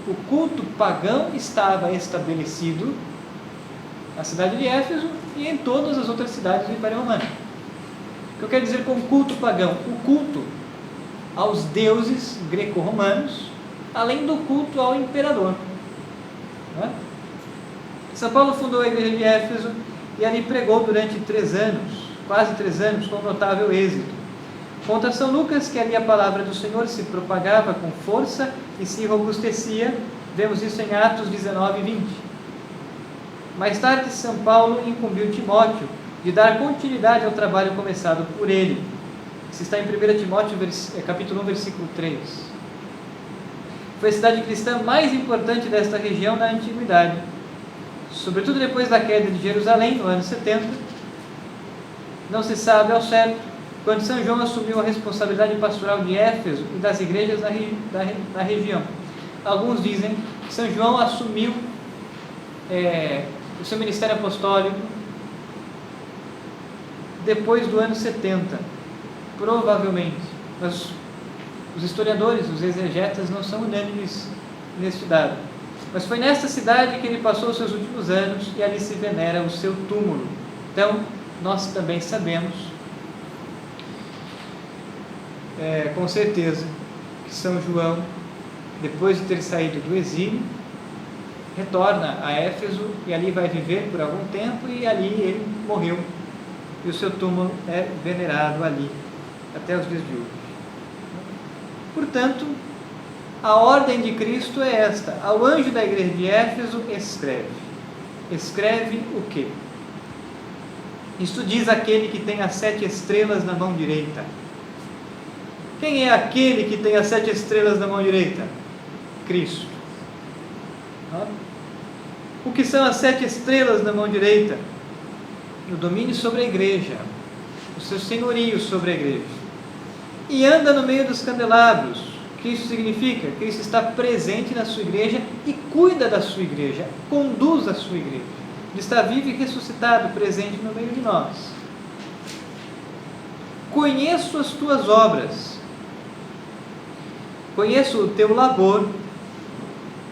o culto pagão estava estabelecido na cidade de Éfeso e em todas as outras cidades do Império Romano. O que eu quero dizer com culto pagão? O culto aos deuses greco-romanos, além do culto ao imperador. Né? São Paulo fundou a igreja de Éfeso e ali pregou durante 3 anos, quase 3 anos, com notável êxito. Conta São Lucas que ali a palavra do Senhor se propagava com força e se robustecia. Vemos isso em Atos 19 e 20. Mais tarde, São Paulo incumbiu Timóteo de dar continuidade ao trabalho começado por ele. Isso está em 1 Timóteo, capítulo 1, versículo 3. Foi a cidade cristã mais importante desta região na antiguidade, sobretudo depois da queda de Jerusalém, no ano 70. Não se sabe ao certo quando São João assumiu a responsabilidade pastoral de Éfeso e das igrejas na região. Alguns dizem que São João assumiu o seu ministério apostólico depois do ano 70, provavelmente. Mas os historiadores, os exegetas, não são unânimes neste dado. Mas foi nesta cidade que ele passou os seus últimos anos e ali se venera o seu túmulo. Então, nós também sabemos, com certeza, que São João, depois de ter saído do exílio, retorna a Éfeso e ali vai viver por algum tempo e ali ele morreu. E o seu túmulo é venerado ali, até os dias de hoje. Portanto, a ordem de Cristo é esta: ao anjo da igreja de Éfeso escreve. Escreve o quê? Isto diz aquele que tem as 7 estrelas na mão direita. Quem é aquele que tem as 7 estrelas na mão direita? Cristo. O que são as 7 estrelas na mão direita? O domínio sobre a igreja, o seu senhorio sobre a igreja. E anda no meio dos candelabros. O que isso significa? Cristo está presente na sua igreja e cuida da sua igreja, conduz a sua igreja. Ele está vivo e ressuscitado, presente no meio de nós. Conheço as tuas obras, conheço o teu labor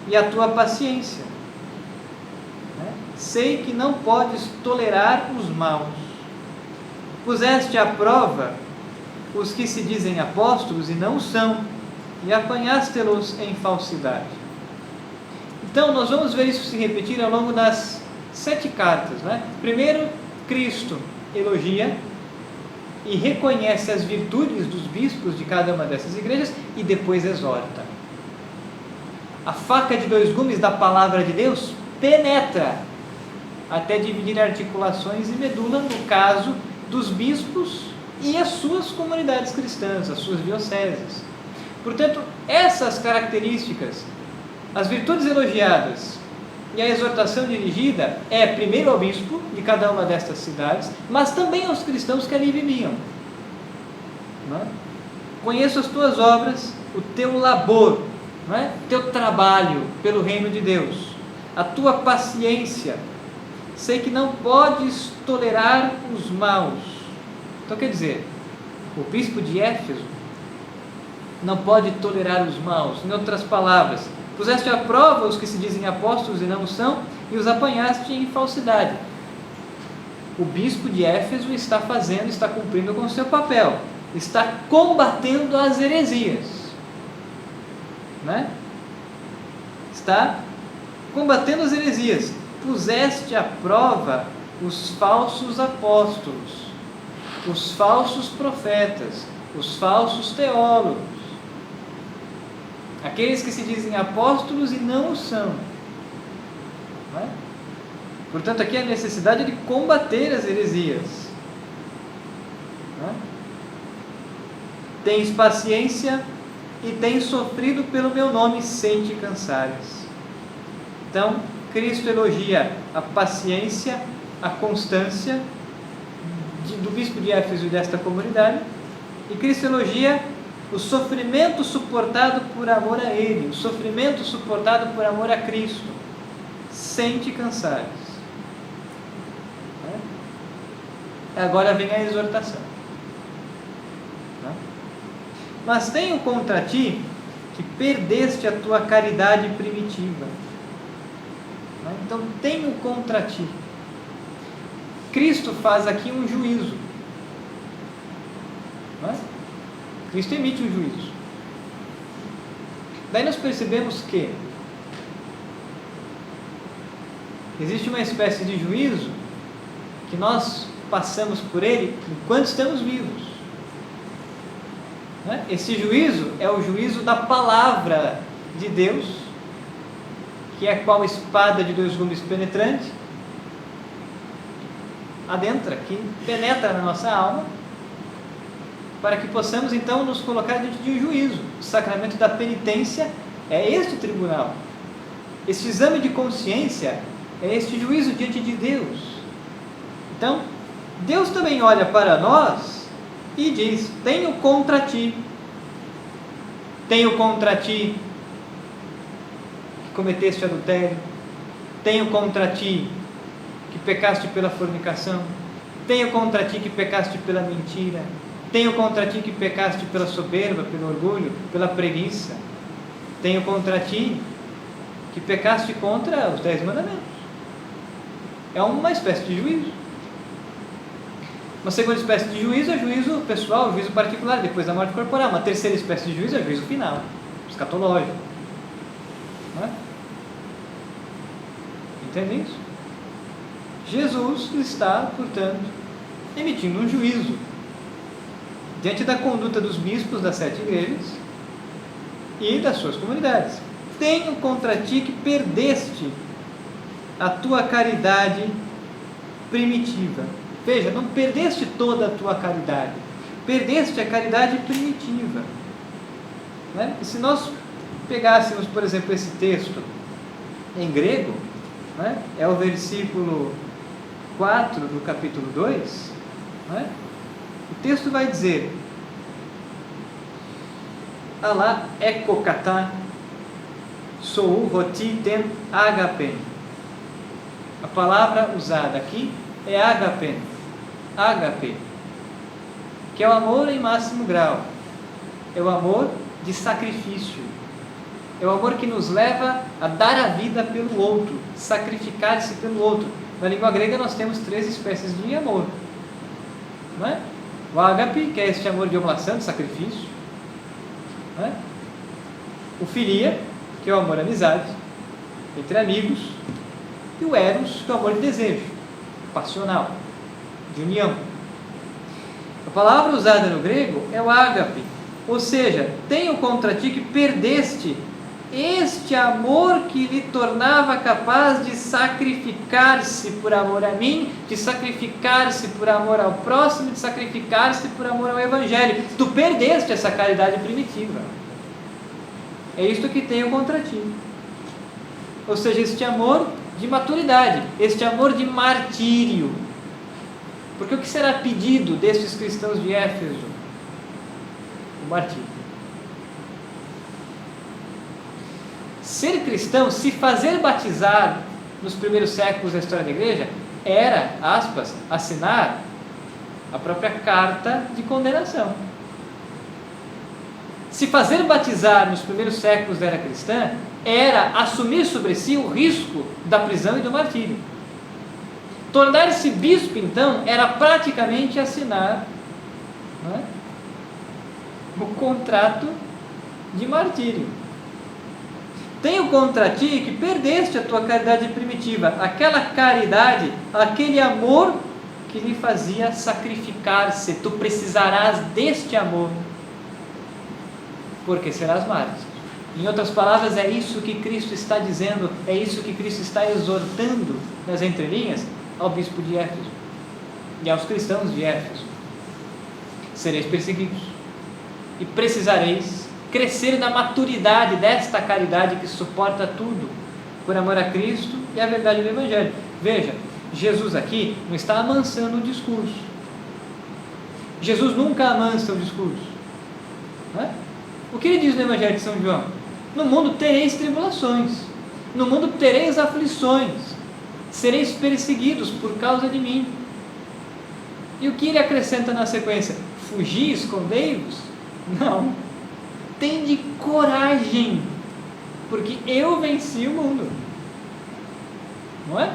e a tua paciência. Sei que não podes tolerar os maus. Puseste à prova os que se dizem apóstolos e não são, e apanhaste-los em falsidade. Então, nós vamos ver isso se repetir ao longo das 7 cartas. Primeiro, Cristo elogia e reconhece as virtudes dos bispos de cada uma dessas igrejas e depois exorta. A faca de 2 gumes da palavra de Deus penetra até dividir articulações e medula, no caso dos bispos e as suas comunidades cristãs, as suas dioceses. Portanto, essas características, as virtudes elogiadas e a exortação dirigida é primeiro ao bispo de cada uma destas cidades, mas também aos cristãos que ali viviam. Conheço as tuas obras, o teu labor, o teu trabalho pelo reino de Deus, a tua paciência. Sei que não podes tolerar os maus. Então, quer dizer, o bispo de Éfeso não pode tolerar os maus. Em outras palavras, puseste à prova os que se dizem apóstolos e não são, e os apanhaste em falsidade. O bispo de Éfeso está cumprindo com o seu papel, está combatendo as heresias. Está combatendo as heresias. Puseste à prova os falsos apóstolos, os falsos profetas, os falsos teólogos, aqueles que se dizem apóstolos e não o são. Portanto, aqui a necessidade de combater as heresias. Tens paciência e tens sofrido pelo meu nome sem te cansares. Então, Cristo elogia a paciência, a constância do bispo de Éfeso e desta comunidade, e Cristo elogia o sofrimento suportado por amor a Ele, o sofrimento suportado por amor a Cristo, sem te cansares. Agora vem a exortação. Mas tenho contra ti que perdeste a tua caridade primitiva. Então, tenho contra ti. Cristo faz aqui um juízo. Cristo emite um juízo. Daí nós percebemos que existe uma espécie de juízo que nós passamos por ele enquanto estamos vivos. Esse juízo é o juízo da palavra de Deus, que é qual espada de 2 gumes penetrante, adentra, que penetra na nossa alma, para que possamos então nos colocar diante de um juízo. O sacramento da penitência é este tribunal. Este exame de consciência é este juízo diante de Deus. Então, Deus também olha para nós e diz: tenho contra ti que cometeste adultério, tenho contra ti que pecaste pela fornicação, tenho contra ti que pecaste pela mentira, tenho contra ti que pecaste pela soberba, pelo orgulho, pela preguiça, tenho contra ti que pecaste contra os 10 mandamentos. É uma espécie de juízo. Uma segunda espécie de juízo é juízo pessoal, juízo particular, depois da morte corporal. Uma terceira espécie de juízo é juízo final, escatológico. Entende isso? Jesus está, portanto, emitindo um juízo diante da conduta dos bispos das 7 igrejas e das suas comunidades. Tenho contra ti que perdeste a tua caridade primitiva. Veja, não perdeste toda a tua caridade, perdeste a caridade primitiva. E se nós pegássemos, por exemplo, esse texto em grego, é o versículo 4 do capítulo 2, O texto vai dizer: Alá ekokatá sou roti ten agapen. A palavra usada aqui é agapen, agape, que é o amor em máximo grau, é o amor de sacrifício, é o amor que nos leva a dar a vida pelo outro, sacrificar-se pelo outro. Na língua grega nós temos 3 espécies de amor, não é? O ágape, que é este amor de oblação, de sacrifício, não é? O filia, que é o amor amizade, entre amigos, e o eros, que é o amor de desejo, passional, de união. A palavra usada no grego é o ágape, ou seja, tenho contra ti que perdeste este amor que lhe tornava capaz de sacrificar-se por amor a mim, de sacrificar-se por amor ao próximo, de sacrificar-se por amor ao Evangelho. Tu perdeste essa caridade primitiva. É isto que tenho contra ti. Ou seja, este amor de maturidade, este amor de martírio. Porque o que será pedido destes cristãos de Éfeso? O martírio. Ser cristão, se fazer batizar nos primeiros séculos da história da igreja, era, aspas, assinar a própria carta de condenação. Se fazer batizar nos primeiros séculos da era cristã, era assumir sobre si o risco da prisão e do martírio. Tornar-se bispo, então, era praticamente assinar, não é, o contrato de martírio. Tenho contra ti que perdeste a tua caridade primitiva, aquela caridade, aquele amor que lhe fazia sacrificar-se. Tu precisarás deste amor, porque serás mártir. Em outras palavras, é isso que Cristo está dizendo, é isso que Cristo está exortando nas entrelinhas ao bispo de Éfeso e aos cristãos de Éfeso. Sereis perseguidos e precisareis crescer na maturidade desta caridade que suporta tudo, por amor a Cristo e a verdade do Evangelho. Veja, Jesus aqui não está amansando o discurso. Jesus nunca amansa o discurso. Não é? O que ele diz no Evangelho de São João? No mundo tereis tribulações, no mundo tereis aflições, sereis perseguidos por causa de mim. E o que ele acrescenta na sequência? Fugi, escondei-vos? Não. Tende coragem, porque eu venci o mundo. Não é?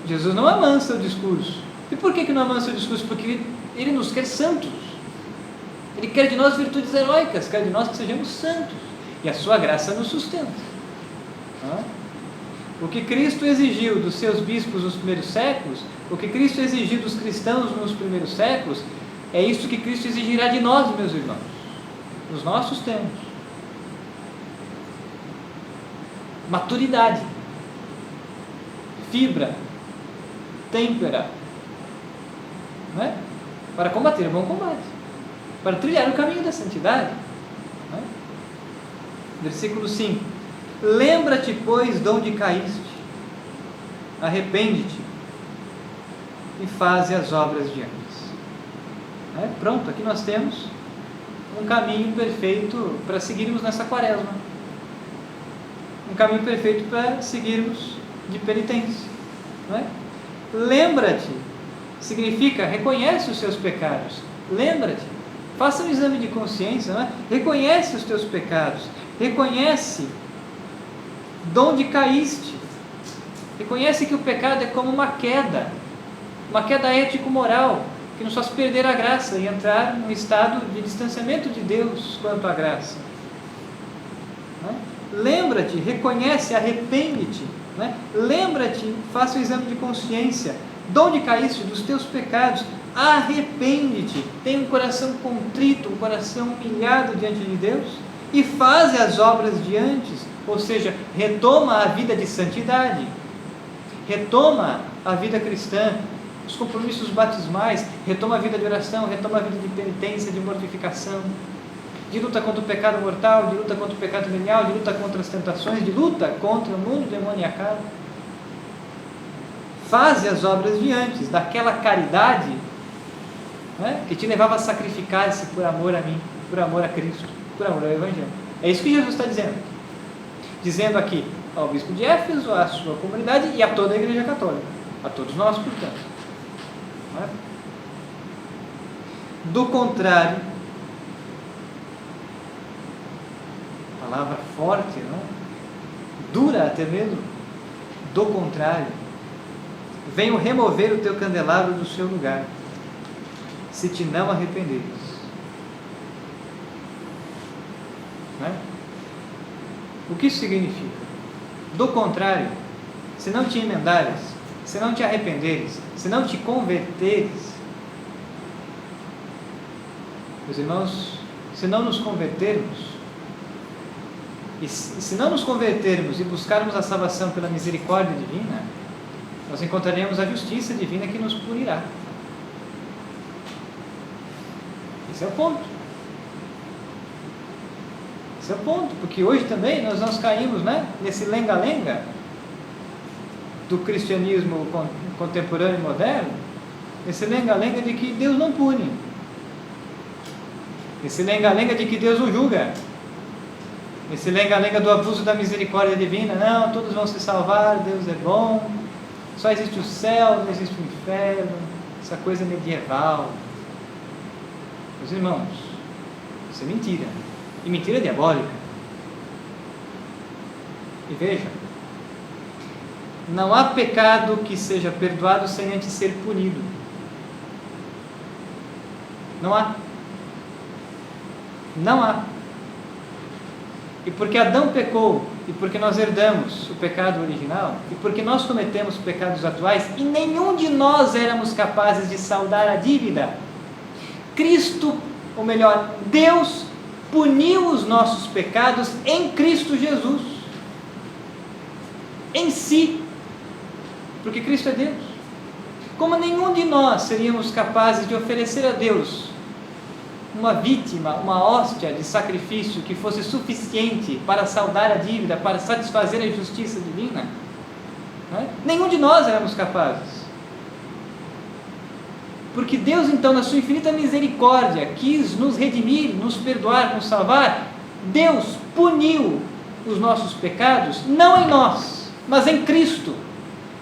Jesus não amansa o discurso. E por que não amansa o discurso? Porque ele nos quer santos. Ele quer de nós virtudes heróicas, quer de nós que sejamos santos. E a sua graça nos sustenta. Não é? O que Cristo exigiu dos seus bispos nos primeiros séculos, o que Cristo exigiu dos cristãos nos primeiros séculos, é isso que Cristo exigirá de nós, meus irmãos, nos nossos tempos. Maturidade, fibra, têmpera, não é? Para combater o bom combate, para trilhar o caminho da santidade. Não é? Versículo 5: lembra-te, pois, de onde caíste, arrepende-te e faze as obras de antes. Não é? Pronto, aqui nós temos um caminho perfeito para seguirmos nessa quaresma, um caminho perfeito para seguirmos de penitência. Não é? Lembra-te significa reconhece os seus pecados. Lembra-te, faça um exame de consciência, não é? Reconhece os teus pecados, reconhece de onde caíste, reconhece que o pecado é como uma queda ético-moral, que nos faz perder a graça e entrar num estado de distanciamento de Deus quanto à graça. Não é? Lembra-te, reconhece, arrepende-te. Não é? Lembra-te, faça o exame de consciência, de onde caíste, dos teus pecados, arrepende-te, tem um coração contrito, um coração humilhado diante de Deus, e faze as obras de antes, ou seja, retoma a vida de santidade, retoma a vida cristã, os compromissos batismais, retoma a vida de oração, retoma a vida de penitência, de mortificação, de luta contra o pecado mortal, de luta contra o pecado venial, de luta contra as tentações, de luta contra o mundo demoniacal. Faze as obras de antes, daquela caridade né? Que te levava a sacrificar-se por amor a mim, por amor a Cristo, por amor ao Evangelho. É isso que Jesus está dizendo. Dizendo aqui ao bispo de Éfeso, à sua comunidade e a toda a Igreja Católica. A todos nós, portanto. Não é? Do contrário, palavra forte, não é? Dura até mesmo. Do contrário, venho remover o teu candelabro do seu lugar, se te não arrependeres. Não é? O que isso significa? Do contrário, se não te emendares, se não te arrependeres, se não te converteres, meus irmãos, se não nos convertermos, e se não nos convertermos e buscarmos a salvação pela misericórdia divina, nós encontraremos a justiça divina que nos punirá. Esse é o ponto. Esse é o ponto, porque hoje também nós caímos, né, nesse lenga-lenga do cristianismo contemporâneo e moderno, esse lenga-lenga de que Deus não pune, esse lenga-lenga de que Deus não julga, esse lenga-lenga do abuso da misericórdia divina. Não, todos vão se salvar, Deus é bom, só existe o céu, não existe o inferno, essa coisa medieval. Meus irmãos, isso é mentira, e mentira diabólica. E veja, não há pecado que seja perdoado sem antes ser punido. Não há. Não há. E porque Adão pecou, e porque nós herdamos o pecado original, e porque nós cometemos pecados atuais, e nenhum de nós éramos capazes de saldar a dívida, Cristo, ou melhor, Deus puniu os nossos pecados em Cristo Jesus, em si, porque Cristo é Deus. Como nenhum de nós seríamos capazes de oferecer a Deus uma vítima, uma hóstia de sacrifício que fosse suficiente para saldar a dívida, para satisfazer a justiça divina, não é? Nenhum de nós éramos capazes. Porque Deus, então, na sua infinita misericórdia, quis nos redimir, nos perdoar, nos salvar. Deus puniu os nossos pecados, não em nós, mas em Cristo.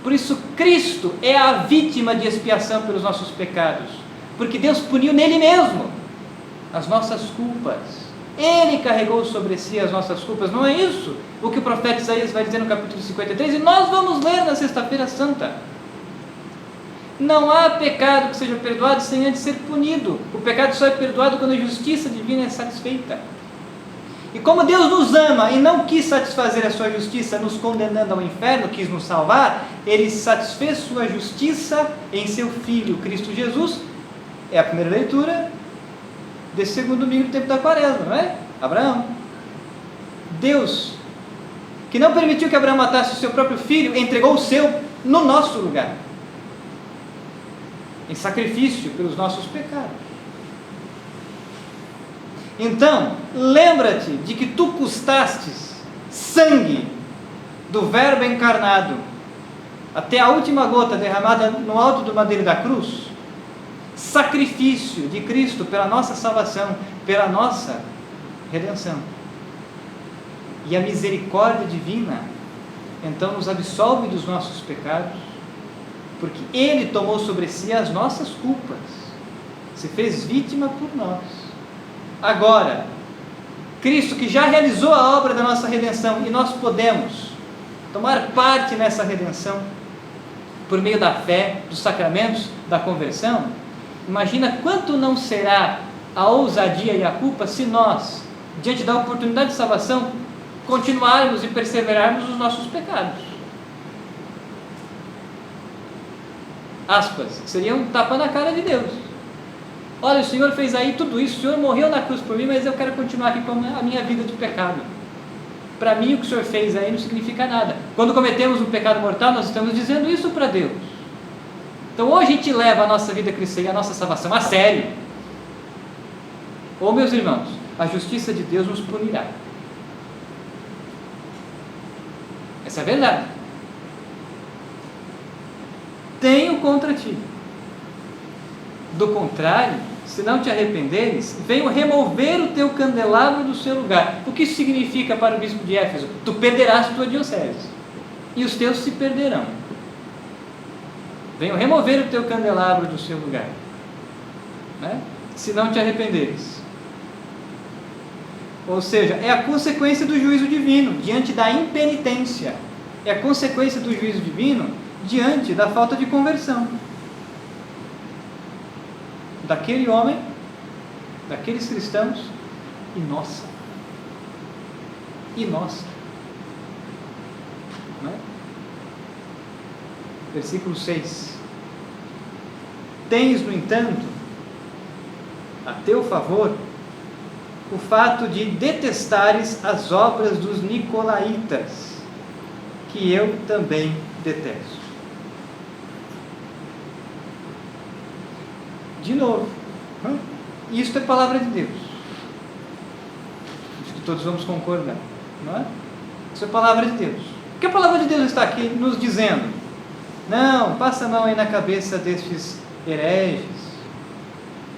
Por isso, Cristo é a vítima de expiação pelos nossos pecados, porque Deus puniu nele mesmo as nossas culpas. Ele carregou sobre si as nossas culpas. Não é isso o que o profeta Isaías vai dizer no capítulo 53, e nós vamos ler na sexta-feira santa. Não há pecado que seja perdoado sem antes ser punido. O pecado só é perdoado quando a justiça divina é satisfeita. E como Deus nos ama e não quis satisfazer a sua justiça nos condenando ao inferno, quis nos salvar, Ele satisfez sua justiça em seu Filho, Cristo Jesus. É a primeira leitura desse segundo domingo do tempo da quaresma, não é? Abraão. Deus, que não permitiu que Abraão matasse o seu próprio filho, entregou o seu no nosso lugar, em sacrifício pelos nossos pecados. Então, lembra-te de que tu custastes sangue do Verbo encarnado até a última gota derramada no alto do madeiro da cruz, sacrifício de Cristo pela nossa salvação, pela nossa redenção. E a misericórdia divina então nos absolve dos nossos pecados, porque Ele tomou sobre si as nossas culpas, se fez vítima por nós. Agora, Cristo, que já realizou a obra da nossa redenção, e nós podemos tomar parte nessa redenção por meio da fé, dos sacramentos, da conversão. Imagina quanto não será a ousadia e a culpa se nós, diante da oportunidade de salvação, continuarmos e perseverarmos nos nossos pecados. Aspas, seria um tapa na cara de Deus. Olha, o Senhor fez aí tudo isso, o Senhor morreu na cruz por mim, mas eu quero continuar aqui com a minha vida de pecado. Para mim, o que o Senhor fez aí não significa nada. Quando cometemos um pecado mortal, nós estamos dizendo isso para Deus. Então, ou a gente leva a nossa vida cristã e a nossa salvação a sério, ou, meus irmãos, a justiça de Deus nos punirá. Essa é a verdade. Tenho contra ti. Do contrário, se não te arrependeres, venho remover o teu candelabro do seu lugar. O que isso significa para o bispo de Éfeso? Tu perderás tua diocese, e os teus se perderão. Venho remover o teu candelabro do seu lugar, né? Se não te arrependeres. Ou seja, é a consequência do juízo divino, diante da impenitência. É a consequência do juízo divino, diante da falta de conversão daquele homem, daqueles cristãos, e nossa. Não é? Versículo 6. Tens, no entanto, a teu favor, o fato de detestares as obras dos nicolaítas, que eu também detesto. De novo, isto é palavra de Deus. Acho que todos vamos concordar, não é? Isso é palavra de Deus. O que a palavra de Deus está aqui nos dizendo? Não, passa a mão aí na cabeça destes hereges,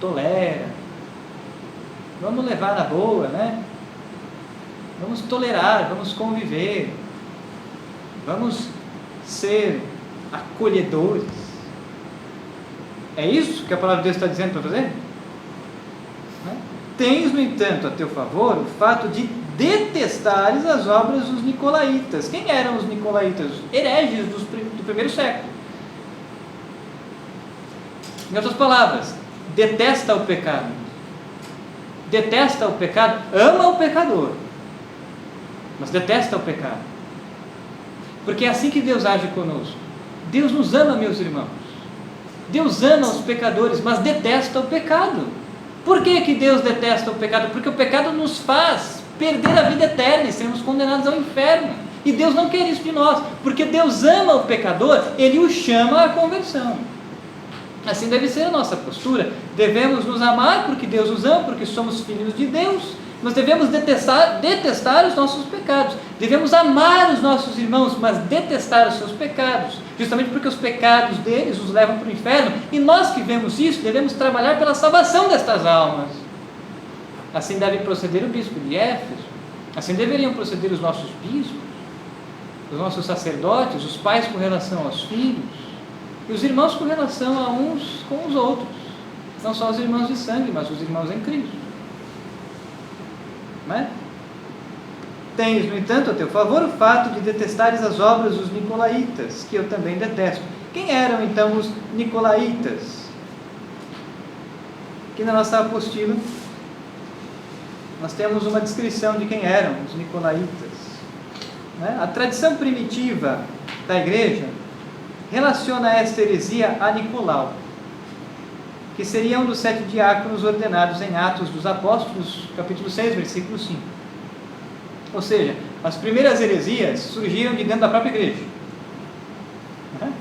tolera, vamos levar na boa, né? Vamos tolerar, vamos conviver, vamos ser acolhedores. É isso que a palavra de Deus está dizendo para fazer? Tens, no entanto, a teu favor o fato de detestares as obras dos nicolaítas. Quem eram os nicolaítas? Os hereges do primeiro século. Em outras palavras, detesta o pecado. Detesta o pecado, ama o pecador, mas detesta o pecado. Porque é assim que Deus age conosco. Deus nos ama, meus irmãos. Deus ama os pecadores, mas detesta o pecado. Por que que Deus detesta o pecado? Porque o pecado nos faz perder a vida eterna e sermos condenados ao inferno. E Deus não quer isso de nós. Porque Deus ama o pecador, Ele o chama à conversão. Assim deve ser a nossa postura. Devemos nos amar porque Deus nos ama, porque somos filhos de Deus. Nós devemos detestar os nossos pecados. Devemos amar os nossos irmãos, mas detestar os seus pecados, justamente porque os pecados deles os levam para o inferno. E nós que vemos isso, devemos trabalhar pela salvação destas almas. Assim deve proceder o bispo de Éfeso. Assim deveriam proceder os nossos bispos, os nossos sacerdotes, os pais com relação aos filhos, e os irmãos com relação a uns com os outros. Não só os irmãos de sangue, mas os irmãos em Cristo. Não é? Tens, no entanto, a teu favor o fato de detestares as obras dos nicolaítas, que eu também detesto. Quem eram então os nicolaítas? Aqui na nossa apostila nós temos uma descrição de quem eram os nicolaítas. Né? A tradição primitiva da igreja relaciona esta heresia a Nicolau, que seria um dos 7 diáconos ordenados em Atos dos Apóstolos, capítulo 6, versículo 5. Ou seja, as primeiras heresias surgiram de dentro da própria igreja. Né?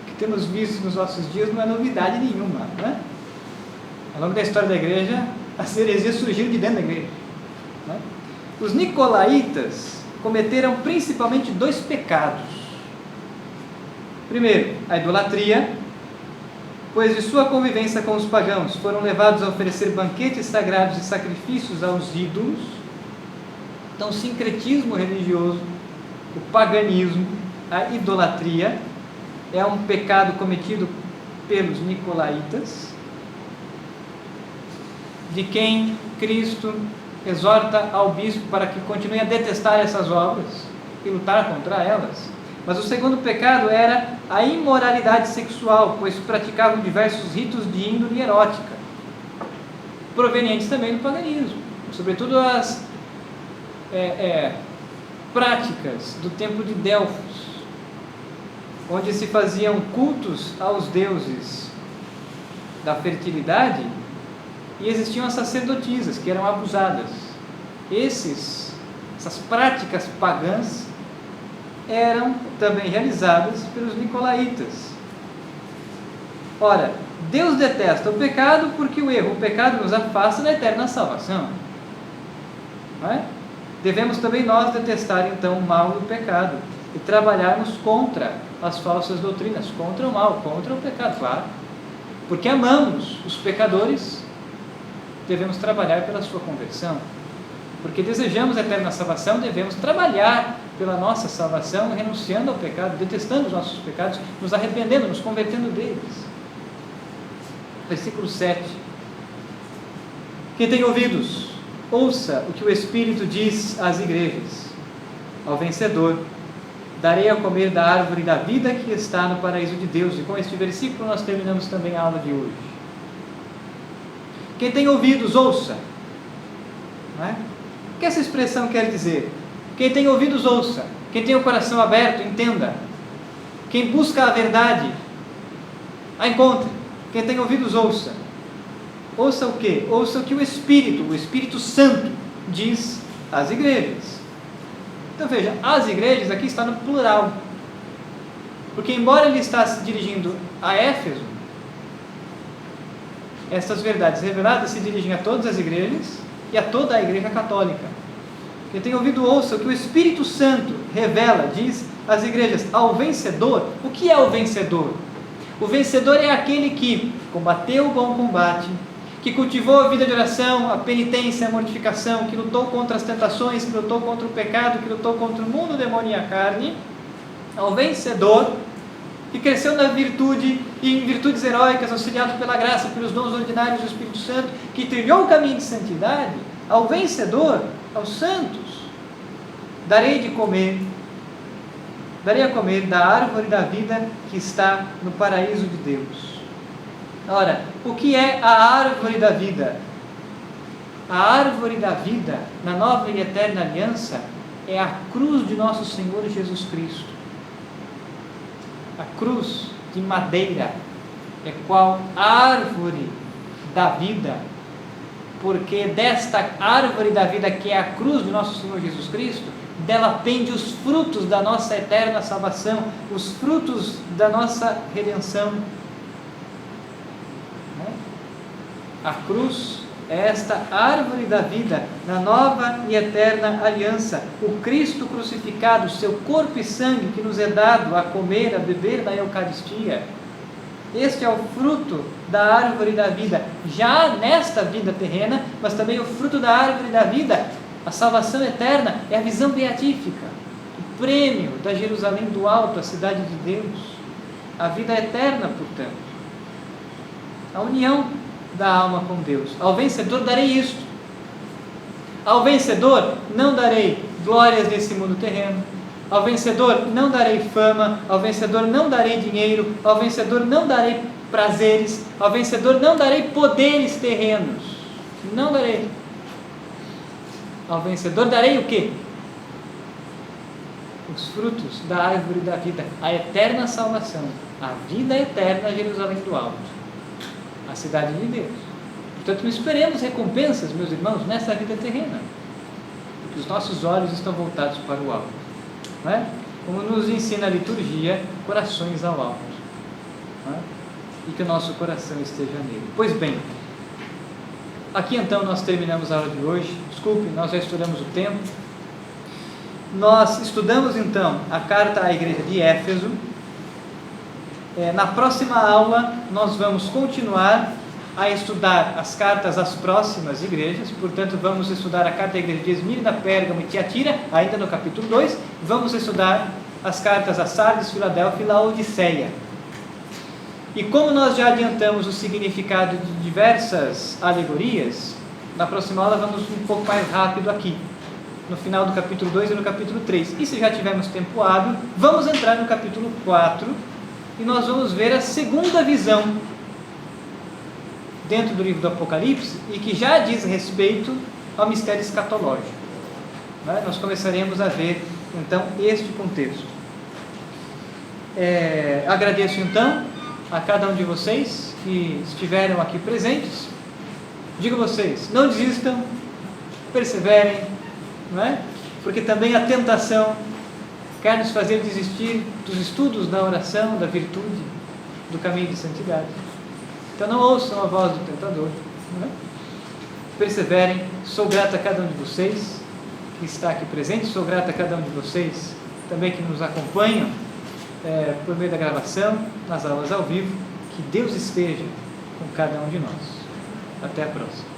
O que temos visto nos nossos dias não é novidade nenhuma. Né? Ao longo da história da igreja, as heresias surgiram de dentro da igreja. Né? Os nicolaítas cometeram principalmente 2 pecados. Primeiro, a idolatria, pois de sua convivência com os pagãos foram levados a oferecer banquetes sagrados e sacrifícios aos ídolos. Então, o sincretismo religioso, o paganismo, a idolatria é um pecado cometido pelos nicolaítas, de quem Cristo exorta ao bispo para que continue a detestar essas obras e lutar contra elas. Mas o segundo pecado era a imoralidade sexual, pois praticavam diversos ritos de índole erótica, provenientes também do paganismo, sobretudo as práticas do templo de Delfos, onde se faziam cultos aos deuses da fertilidade e existiam as sacerdotisas que eram abusadas. Essas práticas pagãs eram também realizadas pelos nicolaítas. Ora, Deus detesta o pecado porque o pecado nos afasta da eterna salvação. Não é? Devemos também nós detestar então o mal e o pecado e trabalharmos contra as falsas doutrinas, contra o mal, contra o pecado, claro. porque amamos os pecadores, devemos trabalhar pela sua conversão. Porque desejamos a eterna salvação, devemos trabalhar pela nossa salvação, renunciando ao pecado, detestando os nossos pecados, nos arrependendo, nos convertendo deles. Versículo 7. Quem tem ouvidos, ouça o que o Espírito diz às igrejas. Ao vencedor, darei a comer da árvore da vida que está no paraíso de Deus. E com este versículo nós terminamos também a aula de hoje. Quem tem ouvidos, ouça. Não é? O que essa expressão quer dizer? Quem tem ouvidos, ouça. Quem tem o coração aberto, entenda. Quem busca a verdade, a encontre. Quem tem ouvidos, ouça. Ouça o quê? Ouça o que o Espírito Santo diz às igrejas. Então veja, as igrejas aqui está no plural. Porque embora ele está se dirigindo a Éfeso, estas verdades reveladas se dirigem a todas as igrejas e a toda a igreja católica. Quem tem ouvido, ouça o que o Espírito Santo revela, diz às igrejas. Ao vencedor, o que é o vencedor? O vencedor é aquele que combateu o bom combate, que cultivou a vida de oração, a penitência, a mortificação, que lutou contra as tentações, que lutou contra o pecado, que lutou contra o mundo, o demônio e a carne. Ao vencedor, que cresceu na virtude e em virtudes heróicas, auxiliado pela graça, pelos dons ordinários do Espírito Santo, que trilhou o caminho de santidade. Ao vencedor, aos santos, darei a comer da árvore da vida que está no paraíso de Deus. Ora, o que é a árvore da vida? A árvore da vida, na nova e eterna aliança, é a cruz de nosso Senhor Jesus Cristo. A cruz de madeira é qual árvore da vida, porque desta árvore da vida, que é a cruz de nosso Senhor Jesus Cristo, dela pende os frutos da nossa eterna salvação, os frutos da nossa redenção. A cruz é esta árvore da vida, na nova e eterna aliança. O Cristo crucificado, seu corpo e sangue que nos é dado a comer, a beber na Eucaristia. Este é o fruto da árvore da vida, já nesta vida terrena, mas também o fruto da árvore da vida, a salvação eterna, é a visão beatífica, o prêmio da Jerusalém do alto, a cidade de Deus, a vida eterna, portanto, a união da alma com Deus. Ao vencedor darei isto. Ao vencedor não darei glórias desse mundo terreno. Ao vencedor não darei fama. Ao vencedor não darei dinheiro. Ao vencedor não darei prazeres. Ao vencedor não darei poderes terrenos. Não darei. Ao vencedor darei o quê? Os frutos da árvore da vida, a eterna salvação, a vida eterna, Jerusalém do alto, a cidade de Deus. Portanto, não esperemos recompensas, meus irmãos, nessa vida terrena, porque os nossos olhos estão voltados para o alto, não é? Como nos ensina a liturgia, corações ao alto, não é? E que o nosso coração esteja nele. Pois bem, aqui então nós terminamos a aula de hoje. Desculpe, nós já estouramos o tempo. Nós estudamos então a carta à igreja de Éfeso. Na próxima aula nós vamos continuar a estudar as cartas às próximas igrejas. Portanto, vamos estudar a carta à igreja de Esmirna, Pérgamo e Tiatira, ainda no capítulo 2. Vamos estudar as cartas a Sardes, Filadélfia e Laodiceia. E como nós já adiantamos o significado de diversas alegorias, na próxima aula vamos um pouco mais rápido aqui, no final do capítulo 2 e no capítulo 3. E se já tivermos tempo hábil, vamos entrar no capítulo 4 e nós vamos ver a segunda visão dentro do livro do Apocalipse e que já diz respeito ao mistério escatológico. Nós começaremos a ver então este contexto. Agradeço então a cada um de vocês que estiveram aqui presentes. Digo a vocês, não desistam, perseverem, não é? Porque também a tentação quer nos fazer desistir dos estudos da oração, da virtude, do caminho de santidade. Então não ouçam a voz do tentador, não é? Perseverem. Sou grato a cada um de vocês que está aqui presente, sou grato a cada um de vocês também que nos acompanham por meio da gravação, nas aulas ao vivo. Que Deus esteja com cada um de nós. Até a próxima.